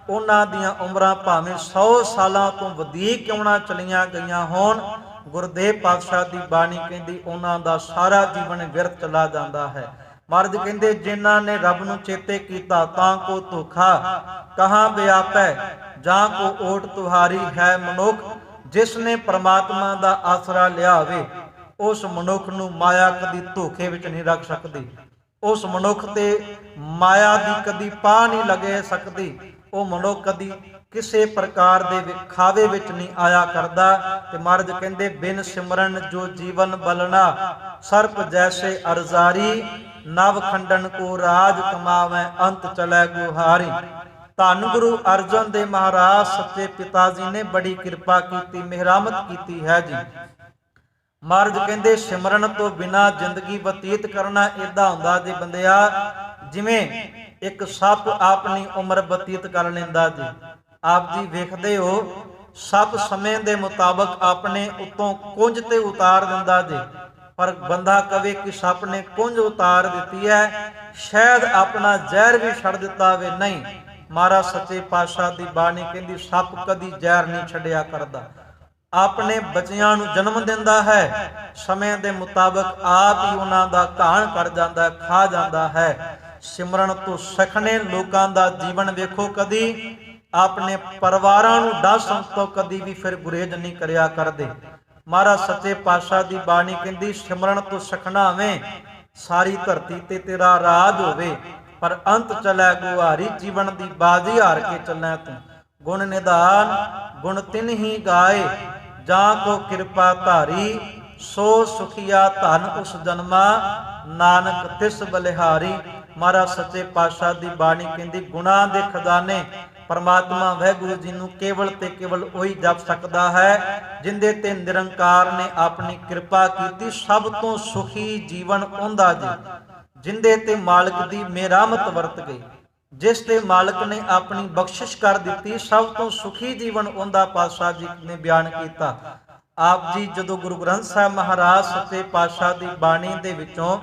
ਉਹਨਾਂ ਦੀਆਂ ਉਮਰਾਂ ਭਾਵੇਂ 100 ਸਾਲਾਂ ਤੋਂ ਵਧੇਕ ਕਿਉਂ ਨਾ ਚਲੀਆਂ ਗਈਆਂ ਹੋਣ, ਗੁਰਦੇਵ ਪਾਤਸ਼ਾਹ ਦੀ ਬਾਣੀ ਕਹਿੰਦੀ ਉਹਨਾਂ ਦਾ ਸਾਰਾ ਜੀਵਨ ਵਿਅਰਥ ਚਲਾ ਜਾਂਦਾ ਹੈ। ਮਹਾਰਾਜ ਕਹਿੰਦੇ ਜਿਨ੍ਹਾਂ ਨੇ ਰੱਬ ਨੂੰ ਚੇਤੇ ਕੀਤਾ ਤਾਂ ਕੋ ਧੋਖਾ ਕਹਾਂ ਵਿਆਪੈ ਜਾਂ ਕੋ ਓਟ ਤੁਹਾਰੀ ਹੈ। ਮਨੁੱਖ ਜਿਸ ਨੇ ਪਰਮਾਤਮਾ ਦਾ ਆਸਰਾ ਲਿਆ ਹੋਵੇ ਉਸ ਮਨੁੱਖ ਨੂੰ ਮਾਇਆ ਕਦੀ ਧੋਖੇ ਵਿੱਚ ਨਹੀਂ ਰੱਖ ਸਕਦੀ, ਉਸ ਮਨੁੱਖ ਤੇ ਮਾਇਆ ਦੀ ਕਦੀ ਪਾ ਨਹੀਂ ਲੱਗੇ ਸਕਦੀ। ਉਹ ਮਨੁੱਖ ਕਦੀ ਕਿਸੇ ਪ੍ਰਕਾਰ ਦੇ ਵਿਖਾਵੇ ਵਿੱਚ ਨਹੀਂ ਆਇਆ ਕਰਦਾ। ਤੇ ਮਹਾਰਾਜ ਕਹਿੰਦੇ ਬਿਨ ਸਿਮਰਨ ਜੋ ਜੀਵਨ ਬਲਣਾ, ਸਰਪ ਜੈਸੇ ਅਰਜ਼ਾਰੀ, ਨਵ ਖੰਡਨ ਕੋ ਰਾਜ ਕਮਾਵੇਂ ਅੰਤ ਚਲੇ ਗੁਹਾਰੀ। ਧੰਨ ਗੁਰੂ ਅਰਜਨ ਦੇਵ ਮਹਾਰਾਜ ਸੱਚੇ ਪਿਤਾ ਜੀ ਨੇ ਬੜੀ ਕਿਰਪਾ ਕੀਤੀ, ਮਿਹਰਮਤ ਕੀਤੀ ਹੈ ਜੀ। ਮਹਾਰਾਜ ਕਹਿੰਦੇ ਸਿਮਰਨ ਤੋਂ ਬਿਨਾ ਜ਼ਿੰਦਗੀ ਬਤੀਤ ਕਰਨਾ ਏਦਾਂ ਹੁੰਦਾ ਜੀ ਬੰਦਿਆ ਜਿਵੇਂ ਇੱਕ ਸੱਪ ਆਪਣੀ ਉਮਰ ਬਤੀਤ ਕਰ ਲੈਂਦਾ ਜੀ। ਆਪ ਜੀ ਵੇਖਦੇ ਹੋ ਸੱਪ ਸਮੇਂ ਦੇ ਮੁਤਾਬਕ ਆਪਣੇ ਉੱਤੋਂ ਕੁੰਝ ਤੇ ਉਤਾਰ ਦਿੰਦਾ ਜੀ, ਪਰ ਬੰਦਾ ਕਵੇ ਕਿ ਸੱਪ ਨੇ ਕੁੰਝ ਉਤਾਰ ਦਿੱਤੀ ਹੈ, ਸ਼ਾਇਦ ਆਪਣਾ ਜ਼ਹਿਰ ਵੀ ਛੱਡ ਦਿੱਤਾ ਵੇ। ਨਹੀਂ, ਮਹਾਰਾਜ ਸੱਚੇ ਪਾਤਸ਼ਾਹ ਦੀ ਬਾਣੀ ਕਹਿੰਦੀ ਸੱਪ ਕਦੀ ਜ਼ਹਿਰ ਨਹੀਂ ਛੱਡਿਆ ਕਰਦਾ, ਆਪਣੇ ਬੱਚਿਆਂ ਨੂੰ ਜਨਮ ਦਿੰਦਾ ਹੈ, ਸਮੇਂ ਦੇ ਮੁਤਾਬਕ ਆਪ ਹੀ ਉਹਨਾਂ ਦਾ ਘਾਣ ਕਰ ਜਾਂਦਾ, ਖਾ ਜਾਂਦਾ ਹੈ। ਸਿਮਰਨ ਤੋਂ ਸਖਣੇ ਲੋਕਾਂ ਦਾ ਜੀਵਨ ਵੇਖੋ, ਕਦੀ ਆਪਣੇ ਪਰਿਵਾਰਾਂ ਨੂੰ ਡਸਣ ਤੋਂ ਕਦੀ ਵੀ ਫਿਰ ਗੁਰੇਜ਼ ਨਹੀਂ ਕਰਿਆ ਕਰਦੇ। ਮਹਾਰਾਜ ਸੱਚੇ ਪਾਤਸ਼ਾਹ ਦੀ ਬਾਣੀ ਕਹਿੰਦੀ ਸਿਮਰਨ ਤੋਂ ਸਖਣਾ ਹੋਵੇ, ਸਾਰੀ ਧਰਤੀ ਤੇ ਤੇਰਾ ਰਾਜ ਹੋਵੇ, ਪਰ ਅੰਤ ਚਲੈ ਗੁਹਾਰੀ, ਜੀਵਨ ਦੀ ਬਾਜੀ ਹਾਰ ਕੇ ਚੱਲੈ ਤੂੰ। ਗੁਣ ਨਿਧਾਨ ਗੁਣ ਤਿਨ ਹੀ ਗਾਏ, ਜਾਂ ਕੋ ਕਿਰਪਾ ਧਾਰੀ, ਸੋ ਸੁਖੀਆ ਧਨ ਉਸ ਜਨਮਾ, ਨਾਨਕ ਤਿਸ ਬਲਿਹਾਰੀ। ਮਹਾਰਾਜ ਸੱਚੇ ਪਾਤਸ਼ਾਹ ਦੀ ਬਾਣੀ ਕਹਿੰਦੀ ਗੁਣਾਂ ਦੇ ਖਜ਼ਾਨੇ ਪਰਮਾਤਮਾ ਵਾਹਿਗੁਰੂ ਜੀ ਨੂੰ ਕੇਵਲ ਤੇ ਕੇਵਲ ਉਹੀ ਜਪ ਸਕਦਾ ਹੈ ਜਿੰਦੇ ਤੇ ਨਿਰੰਕਾਰ ਨੇ ਆਪਣੀ ਕਿਰਪਾ ਕੀਤੀ। ਸਭ ਤੋਂ ਸੁਖੀ ਜੀਵਨ ਉਹਦਾ ਜੀ ਜਿੰਦੇ ਤੇ ਮਾਲਕ ਦੀ ਮਿਹਰਮਤ ਵਰਤ ਗਈ, ਜਿਸ ਤੇ ਮਾਲਕ ਨੇ ਆਪਣੀ ਬਖਸ਼ਿਸ਼ ਕਰ ਦਿੱਤੀ। ਸਭ ਤੋਂ ਸੁਖੀ ਜੀਵਨ ਉਹਦਾ ਪਾਤਸ਼ਾਹ ਜੀ ਨੇ ਬਿਆਨ ਕੀਤਾ। ਆਪ ਜੀ ਜਦੋਂ ਗੁਰੂ ਗ੍ਰੰਥ ਸਾਹਿਬ ਮਹਾਰਾਜ ਸੱਚੇ ਪਾਤਸ਼ਾਹ ਦੀ ਬਾਣੀ ਦੇ ਵਿੱਚੋਂ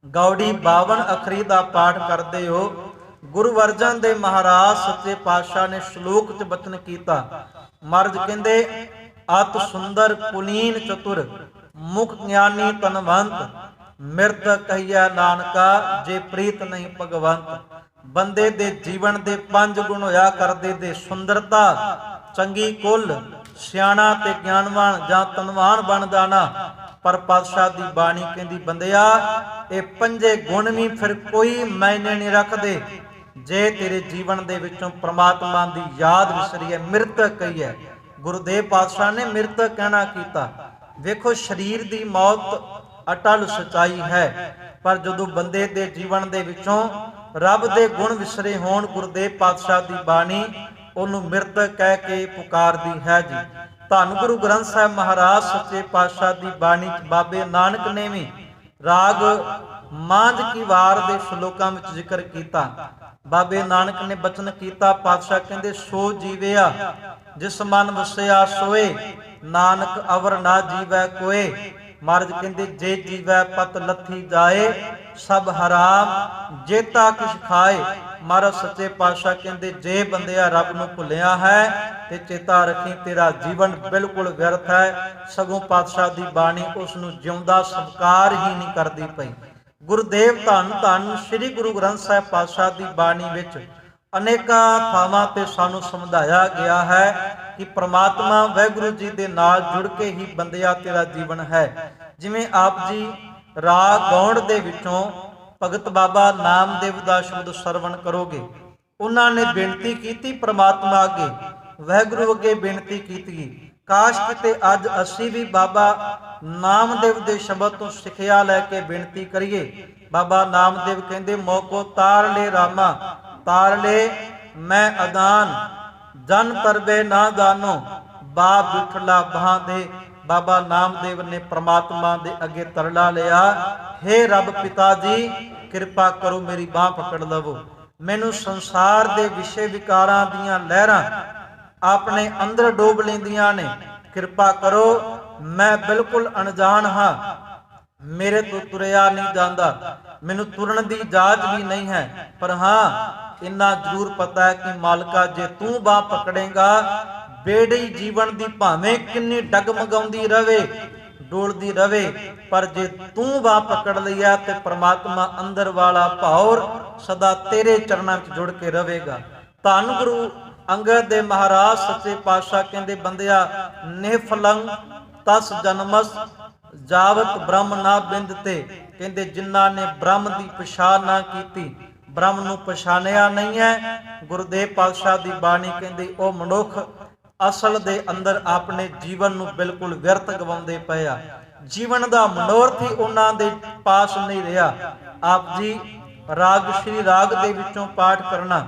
ਗੌੜੀ 52 ਅੱਖਰੀ ਦਾ ਪਾਠ ਕਰਦੇ ਹੋ, ਗੁਰੂ ਅਰਜਨ ਦੇਵ ਮਹਾਰਾਜ ਸੱਚੇ ਪਾਤਸ਼ਾਹ ਨੇ ਸ਼ਲੋਕ 'ਚ ਬਚਨ ਕੀਤਾ। ਮਹਾਰਾਜ ਕਹਿੰਦੇ ਅਤ ਸੁੰਦਰ ਪੁਲੀਨ ਚਤੁਰ, ਮੁਖ ਗਿਆਨੀ ਤਨਵੰਤ, ਮਿਰਤ ਕਹੀਆ ਨਾਨਕਾ, ਜੇ ਪ੍ਰੀਤ ਨਹੀਂ ਭਗਵੰਤ। ਬੰਦੇ ਦੇ ਜੀਵਨ ਦੇ 5 ਗੁਣ ਹੋਇਆ ਕਰਦੇ ਦੇ ਸੁੰਦਰਤਾ, ਚੰਗੀ ਕੁੱਲ, ਸਿਆਣਾ ਤੇ ਗਿਆਨਵਾਨ ਜਾਂ ਧਨਵਾਨ ਬਣ ਜਾਣਾ। ਪਰ ਪਾਤਸ਼ਾਹ ਦੀ ਬਾਣੀ ਕਹਿੰਦੀ ਬੰਦਿਆ ਇਹ 5 ਗੁਣ ਵੀ ਫਿਰ ਕੋਈ ਮਾਇਨੇ ਨਹੀਂ ਰੱਖਦੇ ਜੇ ਤੇਰੇ ਜੀਵਨ ਦੇ ਵਿੱਚੋਂ ਪ੍ਰਮਾਤਮਾ ਦੀ ਯਾਦ ਵਿਸਰੀਏ, ਮਿਰਤਕ ਕਹੀਏ। ਗੁਰਦੇਵ ਪਾਤਸ਼ਾਹ ਨੇ ਮਿਰਤਕ ਕਹਿਣਾ ਕੀਤਾ। ਵੇਖੋ ਸਰੀਰ ਦੀ ਮੌਤ ਅਟਲ ਸਚਾਈ ਹੈ, ਪਰ ਜਦੋਂ ਬੰਦੇ ਦੇ ਜੀਵਨ ਦੇ ਵਿੱਚੋਂ ਰੱਬ ਦੇ ਗੁਣ ਵਿਸਰੇ ਹੋਣ, ਗੁਰਦੇਵ ਪਾਤਸ਼ਾਹ ਦੀ ਬਾਣੀ ਉਹਨੂੰ ਮਿਰਤਕ ਕਹਿ ਕੇ ਪੁਕਾਰਦੀ ਹੈ ਜੀ। ਧੰਨ ਗੁਰੂ ਗ੍ਰੰਥ ਸਾਹਿਬ ਮਹਾਰਾਜ ਸੱਚੇ ਪਾਤਸ਼ਾਹ ਦੀ ਬਾਣੀ 'ਚ ਬਾਬੇ ਨਾਨਕ ਨੇ ਵੀ ਰਾਗ ਮਾਂਝ ਕੀ ਵਾਰ ਦੇ ਸ਼ਲੋਕਾਂ ਵਿੱਚ ਜ਼ਿਕਰ ਕੀਤਾ। ਬਾਬੇ ਨਾਨਕ ਨੇ ਬਚਨ ਕੀਤਾ, ਪਾਤਸ਼ਾਹ ਕਹਿੰਦੇ ਸੋ ਜੀਵਿਆ ਜਿਸ ਮਨ ਵਸਿਆ ਸੋਏ, ਨਾਨਕ ਅਵਰ ਨਾ ਜੀਵੈ ਕੋਏ। ਮਹਾਰਾਜ ਕਹਿੰਦੇ ਜੇ ਜੀਵੈ ਪਤ ਲੱਥੀ ਜਾਏ, ਸਭ ਹਰਾਮ ਜੇਤਾ ਕਿਛ ਖਾਏ। ਮਹਾਰਾਜ ਸੱਚੇ ਪਾਤਸ਼ਾਹ ਕਹਿੰਦੇ ਜੇ ਬੰਦਿਆ ਰੱਬ ਨੂੰ ਭੁੱਲਿਆ ਹੈ ਤੇ ਚੇਤਾ ਰੱਖੀ ਤੇਰਾ ਜੀਵਨ ਬਿਲਕੁਲ ਵਿਅਰਥ ਹੈ। ਸਗੋਂ ਪਾਤਸ਼ਾਹ ਦੀ ਬਾਣੀ ਉਸ ਨੂੰ ਜਿਉਂਦਾ ਸਤਿਕਾਰ ਹੀ ਨਹੀਂ ਕਰਦੀ ਪਈ। ਗੁਰਦੇਵ ਧੰਨ ਧੰਨ ਸ੍ਰੀ ਗੁਰੂ ਗ੍ਰੰਥ ਸਾਹਿਬ ਪਾਤਸ਼ਾਹ ਦੀ ਬਾਣੀ ਵਿੱਚ ਅਨੇਕਾਂ ਥਾਵਾਂ ਤੇ ਸਾਨੂੰ ਸਮਝਾਇਆ ਗਿਆ ਹੈ ਕਿ ਪ੍ਰਮਾਤਮਾ ਵਾਹਿਗੁਰੂ ਜੀ ਦੇ ਨਾਲ ਜੁੜ ਕੇ ਹੀ ਬੰਦਿਆ ਤੇਰਾ ਜੀਵਨ ਹੈ। ਜਿਵੇਂ ਆਪ ਜੀ ਰਾਗ ਗੌੜ ਦੇ ਵਿੱਚੋਂ ਭਗਤ ਬਾਬਾ ਨਾਮਦੇਵ ਦਾ ਸ਼ਬਦ ਸਰਵਣ ਕਰੋਗੇ, ਉਹਨਾਂ ਨੇ ਬੇਨਤੀ ਕੀਤੀ ਪ੍ਰਮਾਤਮਾ ਅੱਗੇ, ਵਾਹਿਗੁਰੂ ਅੱਗੇ ਬੇਨਤੀ ਕੀਤੀ, ਕਾਸ਼ ਕਿਤੇ ਅੱਜ ਅਸੀਂ ਵੀ ਬਾਬਾ ਨਾਮਦੇਵ ਦੇ ਸ਼ਬਦ ਤੋਂ ਸਿੱਖਿਆ ਲੈ ਕੇ ਬੇਨਤੀ ਕਰੀਏ। ਬਾਬਾ ਨਾਮਦੇਵ ਕਹਿੰਦੇ ਮੋਕੋ ਤਾਰ ਲੈ ਰਾਮਾ, ਤਾਰ ਲੈ ਮੈਂ ਅਦਾਨ, ਜਨ ਤਰਵੇ ਨਾ ਜਾਨੋ, ਬਾਪ ਬਿਠਲਾ ਬਾਹਾਂ ਦੇ। ਬਾਬਾ ਨਾਮਦੇਵ ਨੇ ਪ੍ਰਮਾਤਮਾ ਦੇ ਅੱਗੇ ਤਰਲਾ ਲਿਆ, ਹੇ ਰੱਬ ਪਿਤਾ ਜੀ ਕਿਰਪਾ ਕਰੋ ਮੇਰੀ ਬਾਹ ਪਕੜ ਲਵੋ, ਮੈਨੂੰ ਸੰਸਾਰ ਦੇ ਵਿਸ਼ੇ ਵਿਕਾਰਾਂ ਦੀਆਂ ਲਹਿਰਾਂ ਆਪਣੇ ਅੰਦਰ ਡੋਬ ਲੈਂਦੀਆਂ ਨੇ, ਕਿਰਪਾ ਕਰੋ ਮੈਂ ਬਿਲਕੁਲ ਅਣਜਾਣ ਹਾਂ, ਮੇਰੇ ਤੋਂ ਤੁਰਿਆ ਨਹੀਂ ਜਾਂਦਾ, ਮੈਨੂੰ ਤੁਰਨ ਦੀ ਇਜਾਜ਼ਤ ਵੀ ਨਹੀਂ ਹੈ। ਪਰ ਹਾਂ ਇੰਨਾ ਜ਼ਰੂਰ ਪਤਾ ਹੈ ਕਿ ਮਾਲਕਾ ਜੇ ਤੂੰ ਬਾਹ ਪਕੜੇਗਾ, ਬੇੜੀ ਜੀਵਨ ਦੀ ਭਾਵੇਂ ਕਿੰਨੀ ਡਗਮਗਾਉਂਦੀ ਰਵੇ, ਡੋਲਦੀ ਰਵੇ, ਪਰ ਜੇ ਤੂੰ ਬਾਹ ਪਕੜ ਲਈਆ ਤੇ ਪ੍ਰਮਾਤਮਾ ਅੰਦਰ ਵਾਲਾ ਭਾਉਰ ਸਦਾ ਤੇਰੇ ਚਰਨਾਂ ਵਿੱਚ ਜੁੜ ਕੇ ਰਹੇਗਾ। ਧੰਨ ਗੁਰੂ ਅੰਗਦ ਦੇ ਮਹਾਰਾਜ ਸੱਚੇ ਪਾਤਸ਼ਾਹ ਕਹਿੰਦੇ ਬੰਦਿਆ ਨਿਫਲੰਗ ਤਸ ਜਨਮਸ ਜਾਵਤ ਬ੍ਰਹਮ ਨਾ ਬਿੰਦ ਤੇ। ਕਹਿੰਦੇ ਜਿਨ੍ਹਾਂ ਨੇ ਬ੍ਰਹਮ ਦੀ ਪਛਾਣ ਨਾ ਕੀਤੀ, ਬ੍ਰਹਮ ਨੂੰ ਪਛਾਣਿਆ ਨਹੀਂ ਹੈ, ਗੁਰਦੇਵ ਪਾਤਸ਼ਾਹ ਦੀ ਬਾਣੀ ਕਹਿੰਦੀ ਉਹ ਮਨੁੱਖ ਅਸਲ ਦੇ ਅੰਦਰ ਆਪਣੇ ਜੀਵਨ ਨੂੰ ਬਿਲਕੁਲ ਵਿਅਰਥ ਗਵਾਉਂਦੇ ਪਏ ਆ। ਜੀਵਨ ਦਾ ਮਨੋਰਥ ਹੀ ਉਹਨਾਂ ਦੇ ਪਾਸ ਨਹੀਂ ਰਿਹਾ। ਆਪ ਜੀ ਰਾਗ ਸ਼੍ਰੀ ਰਾਗ ਦੇ ਵਿੱਚੋਂ ਪਾਠ ਕਰਨਾ,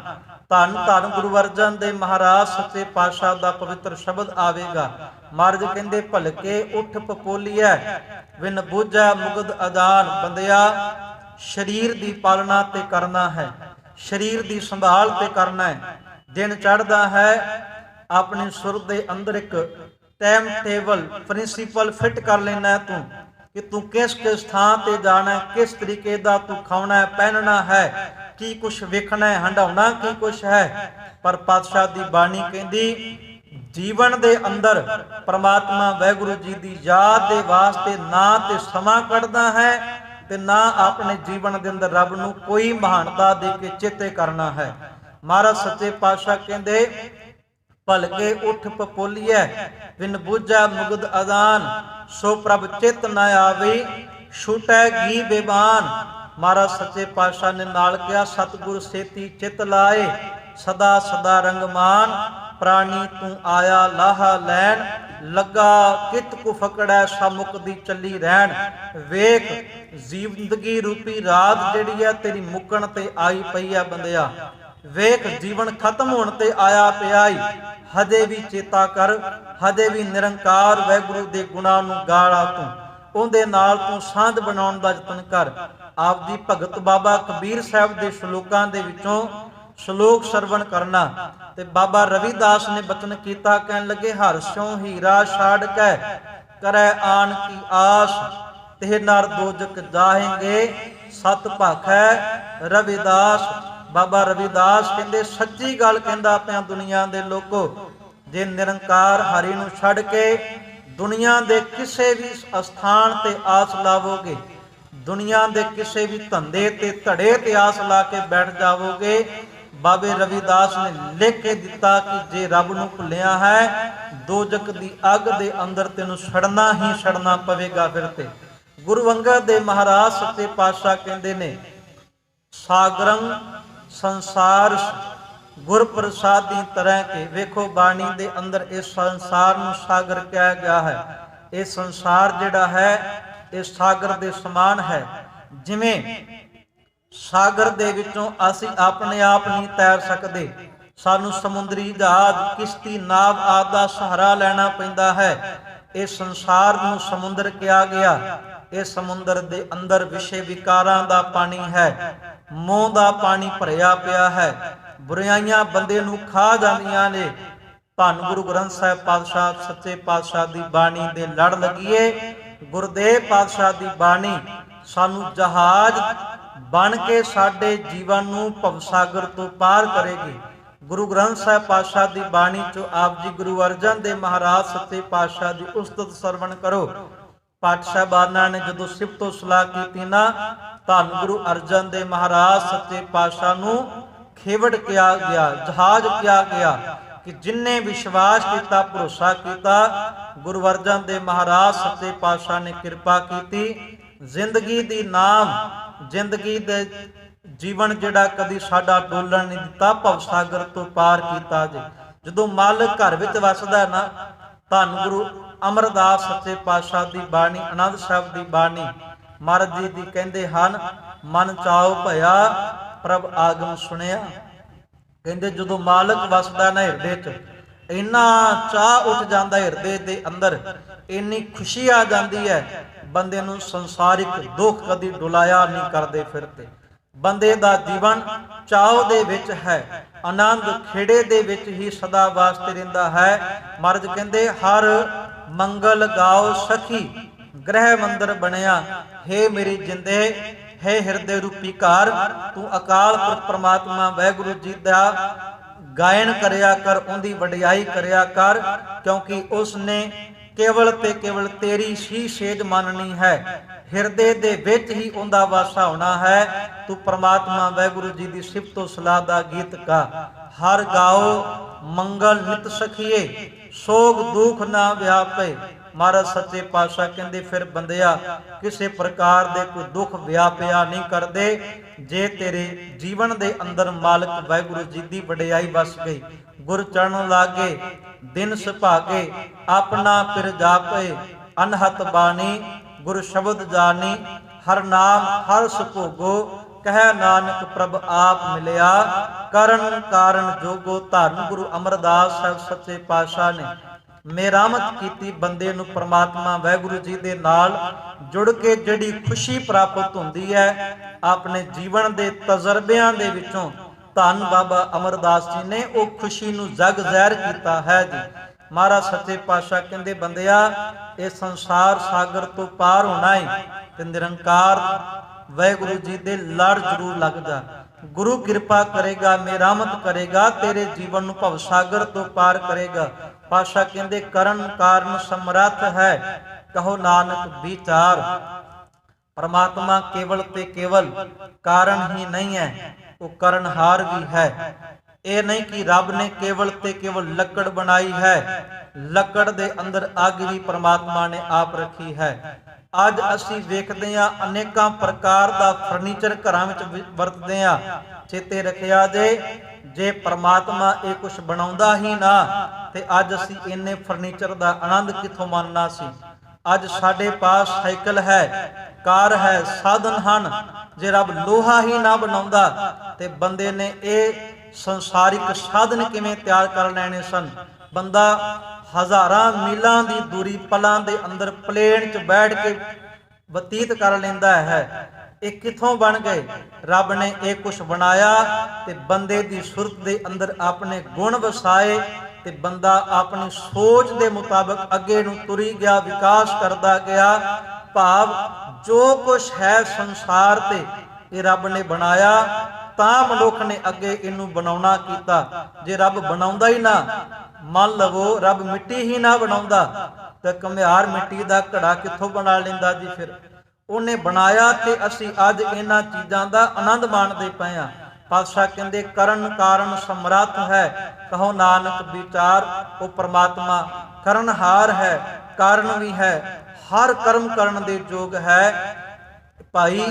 ਧੰਨ ਧੰਨ ਗੁਰੂ ਅਰਜਨ ਦੇ ਮਹਾਰਾਜ ਸੱਚੇ ਪਾਤਸ਼ਾਹ ਦਾ ਪਵਿੱਤਰ ਸ਼ਬਦ ਆਵੇਗਾ। ਮਹਾਰਾਜ ਕਹਿੰਦੇ ਭਲਕੇ ਉੱਠ ਪਪੋਲੀਐ ਵਿਨ ਬੂਝੈ ਮੁਗਧ ਅਦਾਨ। ਬੰਦਿਆ ਸਰੀਰ ਦੀ ਪਾਲਣਾ ਤੇ ਕਰਨਾ ਹੈ, ਸਰੀਰ ਦੀ ਸੰਭਾਲ ਤੇ ਕਰਨਾ ਹੈ। ਦਿਨ ਚੜ੍ਹਦਾ ਹੈ, ਆਪਣੀ ਸੁਰ ਦੇ ਅੰਦਰ ਇੱਕ ਟਾਈਮ ਟੇਬਲ ਪ੍ਰਿੰਸੀਪਲ ਫਿੱਟ ਕਰ ਲੈਣਾ ਤੂੰ ਕਿ ਤੂੰ ਕਿਸ ਕਿਸ ਥਾਂ ਤੇ ਜਾਣਾ, ਕਿਸ ਤਰੀਕੇ ਦਾ ਤੂੰ ਖਾਣਾ ਪਹਿਨਣਾ ਹੈ, ਕੀ ਕੁਛ ਵੇਖਣਾ ਹੈ, ਹੰਡਾਉਣਾ ਕੀ ਕੁਛ ਹੈ। ਪਰ ਪਾਤਸ਼ਾਹ ਦੀ ਬਾਣੀ ਕਹਿੰਦੀ ਜੀਵਨ ਦੇ ਅੰਦਰ ਪ੍ਰਮਾਤਮਾ ਵਾਹਿਗੁਰੂ ਜੀ ਦੀ ਯਾਦ ਦੇ ਵਾਸਤੇ ਨਾ ਤੇ ਸਮਾਂ ਕੱਢਦਾ ਹੈ ਤੇ ਨਾ ਆਪਣੇ ਜੀਵਨ ਦੇ ਅੰਦਰ ਰੱਬ ਨੂੰ ਕੋਈ ਮਹਾਨਤਾ ਦੇ ਕੇ ਚੇਤੇ ਕਰਨਾ ਹੈ। ਮਹਾਰਾਜ ਸੱਚੇ ਪਾਤਸ਼ਾਹ ਕਹਿੰਦੇ ਭਲਕੇ ਉੱਠ ਪਪੋਲੀਐ ਵਿਨ ਬੂਝੈ ਮੁਗਧ ਅਦਾਨ। ਸੋ ਪ੍ਰਭ ਚਿਤ ਨ ਆਵੇ ਛੂਟੈ ਗੀ ਬੇਬਾਨ। ਮਹਾਰਾਜ ਸੱਚੇ ਪਾਤਸ਼ਾਹ ਨੇ ਨਾਲ ਕਿਹਾ ਸਤਿਗੁਰ ਸੇਤੀ ਚਿਤ ਲਾਏ ਸਦਾ ਸਦਾ ਰੰਗਮਾਨ। ਪ੍ਰਾਣੀ ਤੂੰ ਆਇਆ ਲਾਹਾ ਲੈਣ ਲੱਗਾ ਕਿਤ ਕੁ ਫਕੜੈ ਸਮੁਖ ਦੀ ਚੱਲੀ ਰਹਿਣ। ਵੇਖ ਜ਼ਿੰਦਗੀ ਰੂਪੀ ਰਾਤ ਜਿਹੜੀ ਹੈ ਤੇਰੀ ਮੁੱਕਣ ਤੇ ਆਈ ਪਈ ਆ ਬੰਦਿਆ। ਵੇਖ ਜੀਵਨ ਖਤਮ ਹੋਣ ਤੇ ਆਇਆ ਪਿਆ ਈ। ਹਜੇ ਵੀ ਚੇਤਾ ਕਰ, ਹਜੇ ਵੀ ਨਿਰੰਕਾਰ ਵਾਹਿਗੁਰੂ ਦੇ ਗੁਣਾਂ ਨੂੰ ਗਾਲਾ ਤੂੰ, ਉਹਦੇ ਨਾਲ ਤੂੰ ਸਾਂਝ ਬਣਾਉਣ ਦਾ ਯਤਨ ਕਰ। ਆਪ ਦੀ ਭਗਤ ਬਾਬਾ ਕਬੀਰ ਸਾਹਿਬ ਦੇ ਸ਼ਲੋਕਾਂ ਦੇ ਵਿੱਚੋਂ ਸ਼ਲੋਕ ਸਰਵਣ ਕਰਨਾ ਤੇ ਬਾਬਾ ਰਵਿਦਾਸ ਨੇ ਬਚਨ ਕੀਤਾ, ਕਹਿਣ ਲੱਗੇ ਹਰ ਸਿਉ ਹੀਰਾ ਛਾੜ ਕੇ ਕਰੈ ਆਨ ਕੀ ਆਸ। ਤੇ ਨਰ ਦੋਜਕ ਜਾਹੇਂਗੇ ਸਤ ਭਾਖੈ ਰਵਿਦਾਸ। ਬਾਬਾ ਰਵਿਦਾਸ ਕਹਿੰਦੇ ਸੱਚੀ ਗੱਲ ਕਹਿੰਦਾ ਪਿਆ ਦੁਨੀਆ ਦੇ ਲੋਕੋ। ਜੇ ਨਿਰੰਕਾਰ ਹਰੀ ਨੂੰ ਛੱਡ ਕੇ ਦੁਨੀਆ ਦੇ ਕਿਸੇ ਵੀ ਅਸਥਾਨ ਤੇ ਆਸ ਲਾਵੋਗੇ, ਦੁਨੀਆ ਦੇ ਕਿਸੇ ਵੀ ਧੰਦੇ ਤੇ ਧੜੇ ਤੇ ਆਸ ਲਾ ਕੇ ਬੈਠ ਜਾਵੋਗੇ, ਬਾਬੇ ਰਵਿਦਾਸ ਨੇ ਲਿਖ ਕੇ ਦਿੱਤਾ ਕਿ ਜੇ ਰੱਬ ਨੂੰ ਭੁੱਲਿਆ ਹੈ ਦੋਜਕ ਦੀ ਅੱਗ ਦੇ ਅੰਦਰ ਤੈਨੂੰ ਸੜਨਾ ਹੀ ਸੜਨਾ ਪਵੇਗਾ। ਫਿਰ ਤੇ ਗੁਰੂ ਅੰਗਦ ਦੇ ਮਹਾਰਾਜ ਸੱਚੇ ਪਾਤਸ਼ਾਹ ਕਹਿੰਦੇ ਨੇ ਸਾਗਰੰ ਸੰਸਾਰ ਗੁਰ ਪ੍ਰਸਾਦੀ ਤਰ੍ਹਾਂ ਕੇ। ਵੇਖੋ ਬਾਣੀ ਦੇ ਅੰਦਰ ਇਸ ਸੰਸਾਰ ਨੂੰ ਸਾਗਰ ਕਿਹਾ ਗਿਆ ਹੈ। ਇਹ ਸੰਸਾਰ ਜਿਹੜਾ ਹੈ ਇਹ ਸਾਗਰ ਦੇ ਸਮਾਨ ਹੈ। ਜਿਵੇਂ ਸਾਗਰ ਦੇ ਵਿੱਚੋਂ ਅਸੀਂ ਆਪਣੇ ਆਪ ਨਹੀਂ ਤੈਰ ਸਕਦੇ, ਸਾਨੂੰ ਸਮੁੰਦਰੀ ਜਹਾਜ਼ ਕਿਸ਼ਤੀ ਨਾਵ ਆਦਿ ਦਾ ਸਹਾਰਾ ਲੈਣਾ ਪੈਂਦਾ ਹੈ। ਇਹ ਸੰਸਾਰ ਨੂੰ ਸਮੁੰਦਰ ਕਿਹਾ ਗਿਆ। ਇਹ ਸਮੁੰਦਰ ਦੇ ਅੰਦਰ ਵਿਸ਼ੇ ਵਿਕਾਰਾਂ ਦਾ ਪਾਣੀ ਹੈ, ਮੋਹ ਦਾ ਪਾਣੀ ਭਰਿਆ ਪਿਆ ਹੈ। ਬੁਰਾਈਆਂ ਬੰਦੇ ਨੂੰ ਖਾ ਜਾਂਦੀਆਂ ਨੇ। ਧੰਨ ਗੁਰੂ ਗ੍ਰੰਥ ਸਾਹਿਬ ਪਾਤਸ਼ਾਹ ਸੱਚੇ ਪਾਤਸ਼ਾਹ ਦੀ ਬਾਣੀ ਦੇ ਲੜ ਲੱਗੀਏ। ਗੁਰਦੇਵ ਪਾਤਸ਼ਾਹ ਦੀ ਬਾਣੀ ਸਾਨੂੰ ਜਹਾਜ਼ ਬਣ ਕੇ ਸਾਡੇ ਜੀਵਨ ਨੂੰ ਭਵਸਾਗਰ ਤੋਂ ਪਾਰ ਕਰੇਗੀ। ਗੁਰੂ ਗ੍ਰੰਥ ਸਾਹਿਬ ਪਾਤਸ਼ਾਹ ਦੀ ਬਾਣੀ ਚੋਂ ਆਪ ਜੀ ਗੁਰੂ ਅਰਜਨ ਦੇ ਮਹਾਰਾਜ ਸੱਚੇ ਪਾਤਸ਼ਾਹ ਦੀ ਉਸਤਤ ਸਰਵਣ ਕਰੋ। ਪਾਠ ਸਾਹਿਬਾਨਾਂ ਨੇ ਜਦੋਂ ਸਿਫਤੋ ਸਲਾਹ ਕੀਤੀ ਨਾ, ਧੰਨ ਗੁਰੂ ਅਰਜਨ ਦੇ ਮਹਾਰਾਜ ਸੱਚੇ ਪਾਤਸ਼ਾਹ ਨੂੰ ਖੇਵੜ ਕਿਹਾ ਗਿਆ, ਜਹਾਜ਼ ਕਿਹਾ ਗਿਆ ਕਿ ਜਿਨਨੇ ਵਿਸ਼ਵਾਸ ਕੀਤਾ, ਭਰੋਸਾ ਕੀਤਾ, ਗੁਰੂ ਅਰਜਨ ਦੇ ਮਹਾਰਾਜ ਸੱਚੇ ਪਾਤਸ਼ਾਹ ਨੇ ਕਿਰਪਾ ਕੀਤੀ। ਜ਼ਿੰਦਗੀ ਦੀ ਨਾਮ, ਜ਼ਿੰਦਗੀ ਦੇ ਜੀਵਨ ਜਿਹੜਾ ਕਦੀ ਸਾਡਾ ਡੋਲਣ ਨਹੀਂ ਦਿੱਤਾ, ਭਵਸਾਗਰ ਤੋਂ ਪਾਰ ਕੀਤਾ ਜੀ। ਜਦੋਂ ਮਾਲਕ ਘਰ ਵਿੱਚ ਵਸਦਾ ਨਾ, ਧੰਨ ਗੁਰੂ ਅਮਰਦਾਸ ਸੱਚੇ ਪਾਤਸ਼ਾਹ ਦੀ ਬਾਣੀ, ਆਨੰਦ ਸਾਹਿਬ ਦੀ ਬਾਣੀ ਮਹਾਰਾਜ ਜੀ ਦੀ ਕਹਿੰਦੇ ਹਨ ਮਨ ਚਾਉ ਭਇਆ ਪ੍ਰਭ ਆਗਮ ਸੁਣਿਆ। ਕਹਿੰਦੇ ਜਦੋਂ ਮਾਲਕ ਵਸਦਾ ਨਾ ਹਿਰਦੇ 'ਚ, ਇੰਨਾ ਚਾਹ ਉੱਠ ਜਾਂਦਾ ਹਿਰਦੇ ਦੇ ਅੰਦਰ, ਇੰਨੀ ਖੁਸ਼ੀ ਆ ਜਾਂਦੀ ਹੈ, ਬੰਦੇ ਨੂੰ ਸੰਸਾਰਿਕ ਦੁੱਖ ਕਦੀ ਡੁਲਾਇਆ ਨਹੀਂ ਕਰਦੇ ਫਿਰਦੇ। ਬੰਦੇ ਦਾ ਜੀਵਨ ਚਾਉ ਦੇ ਵਿੱਚ ਹੈ, ਆਨੰਦ ਖੇੜੇ ਦੇ ਵਿੱਚ ਹੀ ਸਦਾ ਵਾਸਤੇ ਰਹਿੰਦਾ ਹੈ। ਮਹਾਰਾਜ ਕਹਿੰਦੇ ਹਰ ਮੰਗਲ ਗਾਓ ਸਖੀ ਗ੍ਰਹਿ ਮੰਦਰ ਬਣਿਆ। ਹੇ ਮੇਰੀ ਜਿੰਦੇ, ਹੈ ਹਿਰਦੇ ਰੂਪੀ ਘਰ, ਤੂੰ ਅਕਾਲ ਪੁਰਖ ਪ੍ਰਮਾਤਮਾ ਵਾਹਿਗੁਰੂ ਜੀ ਦਾ ਗਾਇਨ ਕਰਿਆ ਕਰ, ਉਹਦੀ ਵਡਿਆਈ ਕਰਿਆ ਕਰ, ਕਿਉਂਕਿ ਉਸ ਨੇ ਕੇਵਲ ਤੇ ਕੇਵਲ ਤੇਰੀ ਹੀ ਸੇਧ ਮੰਨਣੀ ਹੈ। ਹਿਰਦੇ ਦੇ ਵਿੱਚ ਹੀ ਉਹਦਾ ਵਾਸਾ ਹੋਣਾ ਹੈ। ਤੂੰ ਪ੍ਰਮਾਤਮਾ ਵਾਹਿਗੁਰੂ ਜੀ ਦੀ ਸਿਫਤੋ ਸਲਾਹ ਦਾ ਗੀਤ ਗਾ। ਹਰ ਗਾਓ ਮੰਗਲ ਨਿਤ ਸਖੀਏ ਸੋਗ ਦੁਖ ਨਾ ਵਿਆਪੇ। ਮਹਾਰਾਜ ਸੱਚੇ ਪਾਤਸ਼ਾਹ ਕਹਿੰਦੇ ਫਿਰ ਬੰਦਿਆ ਕਿਸੇ ਪ੍ਰਕਾਰ ਦੇ ਕੋਈ ਦੁੱਖ ਵਿਆਪਿਆ ਨਹੀਂ ਕਰਦੇ ਜੇ ਤੇਰੇ ਜੀਵਨ ਦੇ ਅੰਦਰ ਮਾਲਕ ਵਾਹਿਗੁਰੂ ਜੀ ਦੀ ਵਡਿਆਈ ਵਸ ਗਈ। ਗੁਰ ਚਰਨ ਲਾਗੇ ਦਿਨ ਸੁਭਾਗੇ ਆਪਣਾ ਪਿਰ ਜਾਪੇ। ਅਨਹਤ ਬਾਣੀ ਗੁਰ ਸ਼ਬਦ ਜਾਣੀ ਹਰ ਨਾਮ ਹਰ ਸੁਭੋਗੋ। कह नानक प्रभ आप मिलिया करण कारण जोगो धर्म गुरु अमरदास साहब सच्चे पातशाह ने मेरामत कीती बंदे ਨੂੰ परमात्मा वाहिगुरु जी ਦੇ ਨਾਲ ਜੁੜ ਕੇ ਜਿਹੜੀ ਖੁਸ਼ੀ ਪ੍ਰਾਪਤ ਹੁੰਦੀ ਹੈ ਆਪਣੇ ਜੀਵਨ ਦੇ ਤਜਰਬਿਆਂ ਦੇ ਵਿੱਚੋਂ ਧੰਨ ਬਾਬਾ ਅਮਰਦਾਸ ਜੀ ਨੇ ਉਹ ਖੁਸ਼ੀ ਨੂੰ ਜਗ ਜ਼ਾਹਿਰ ਕੀਤਾ ਹੈ ਜੀ। ਮਹਾਰਾਜ ਸੱਚੇ ਪਾਤਸ਼ਾਹ ਕਹਿੰਦੇ ਬੰਦਿਆ ਇਹ ਸੰਸਾਰ ਸਾਗਰ ਤੋਂ ਪਾਰ ਹੋਣਾ ਹੈ ਤੇ ਨਿਰੰਕਾਰ ਵਾਹਿਗੁਰੂ ਜੀ ਦੇ ਲੜ ਜ਼ਰੂਰ ਲੱਗ ਜਾ। ਗੁਰੂ ਕਿਰਪਾ ਕਰੇਗਾ ਮੇਰਾਮਤ ਕਰੇਗਾ ਤੇਰੇ ਜੀਵਨ ਨੂੰ ਭਵ ਸਾਗਰ ਤੋਂ ਪਾਰ ਕਰੇਗਾ। ਪਾਤਸ਼ਾਹ ਕਹਿੰਦੇ ਕਰਨ ਕਾਰਨ ਸਮਰੱਥ ਹੈ ਕਹੋ ਨਾਨਕ ਵਿਚਾਰ। परमात्मा केवल ते केवल कारण ही नहीं है वो करणहार भी है। ये नहीं कि रब ने केवल ते केवल लकड़ बनाई है, लकड़ दे अंदर अग भी परमात्मा ने आप रखी है। अज असी वेखदे हां अनेकां प्रकार दा फर्नीचर घरां विच वरतदे हां। चेते रखिया जे परमात्मा ये कुछ बनाउंदा ही ना ते अज असी इन्ने फर्नीचर दा आनंद किथों मानना सी। अज साडे पास साइकिल है, कार है, साधन हन। जे रब लोहा ही ना बनाउंदा ते बंदे ने ये संसारिक साधन किवें तैयार कर लैणे सन। बंदा हज़ारां मीलां दी दूरी पलां दे अंदर प्लेन च बैठ के बतीत कर लैंदा है। ये किथों बन गए? रब ने ये कुछ बनाया ते बंदे दी सुरत दे अंदर अपने गुण वसाए ते बंदा अपनी सोच दे मुताबिक अगे नूं तुरी गया, विकास करता गया। भाव जो कुछ है संसार ते ये रब ने बनाया तां मनुख ने अगे इनू बनाउणा कीता। जे रब बनाउंदा ही ना, मान लवो रब मिट्टी ही ना बनाउंदा ते घुमियार मिट्टी दा घड़ा कित्थों बना लैंदा जी। फिर उन्हें बनाया ते असी अज इन्हां चीज़ां दा आनंद माणदे पए हां। पातशाह कहते करण कारण समर्थ है कहो नानक विचार। वो परमात्मा करणहार है, कारण भी है, हर कर्म करन दे योग है। भाई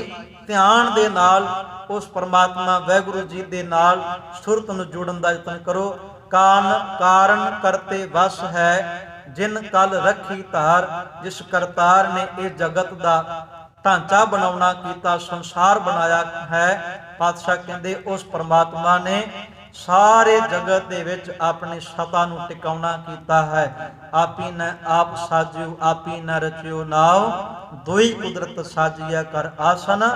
ध्यान दे नाल उस परमात्मा वाहिगुरु जी दे नाल सुरत नूं जोड़न दा यतन करो। कारण करते वस है जिन कल रखी धार। जिस करतार ने ये जगत दा ढांचा बनाउणा कीता, संसार बनाया है। पातशाह कहते उस परमात्मा ने सारे जगत दे विच अपनी सत्ता नूं टिकाउणा कीता है। आपी न आप साजियो आपी न रचियो नाव, दोई कुदरत साजिया कर आसन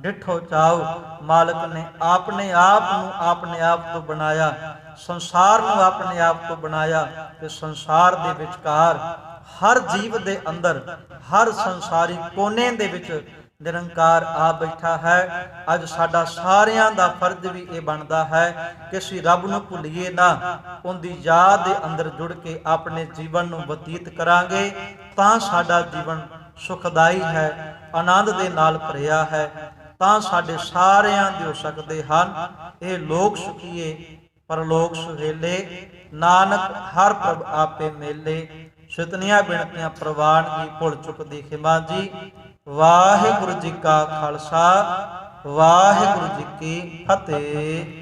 डिठो चाओ। मालिक ने अपने आप तो बनाया, संसार नूं अपने आप तो बनाया ते संसार दे विचकार हर जीव दे अंदर हर संसारी कोने दे विच निरंकार आ बैठा है। अज साडा सारियां दा फर्ज भी ये बनता है कि असीं रब नूं भुल्लीए ना, उनदी याद दे अंदर जुड़ के अपने जीवन नूं बतीत करांगे तां साडा जीवन सुखदाई है, आनंद दे नाल भरिया है। तां साडे सारियां दे हो सकदे हन ये लोक सुखीए परलोक सुहेले। नानक हर प्रभ आपे मेले। सुतनिया बिनतियां प्रवान की भुल चुक दी खिमा जी। वाहिगुरु जी का खालसा वाहिगुरु जी की फतेह।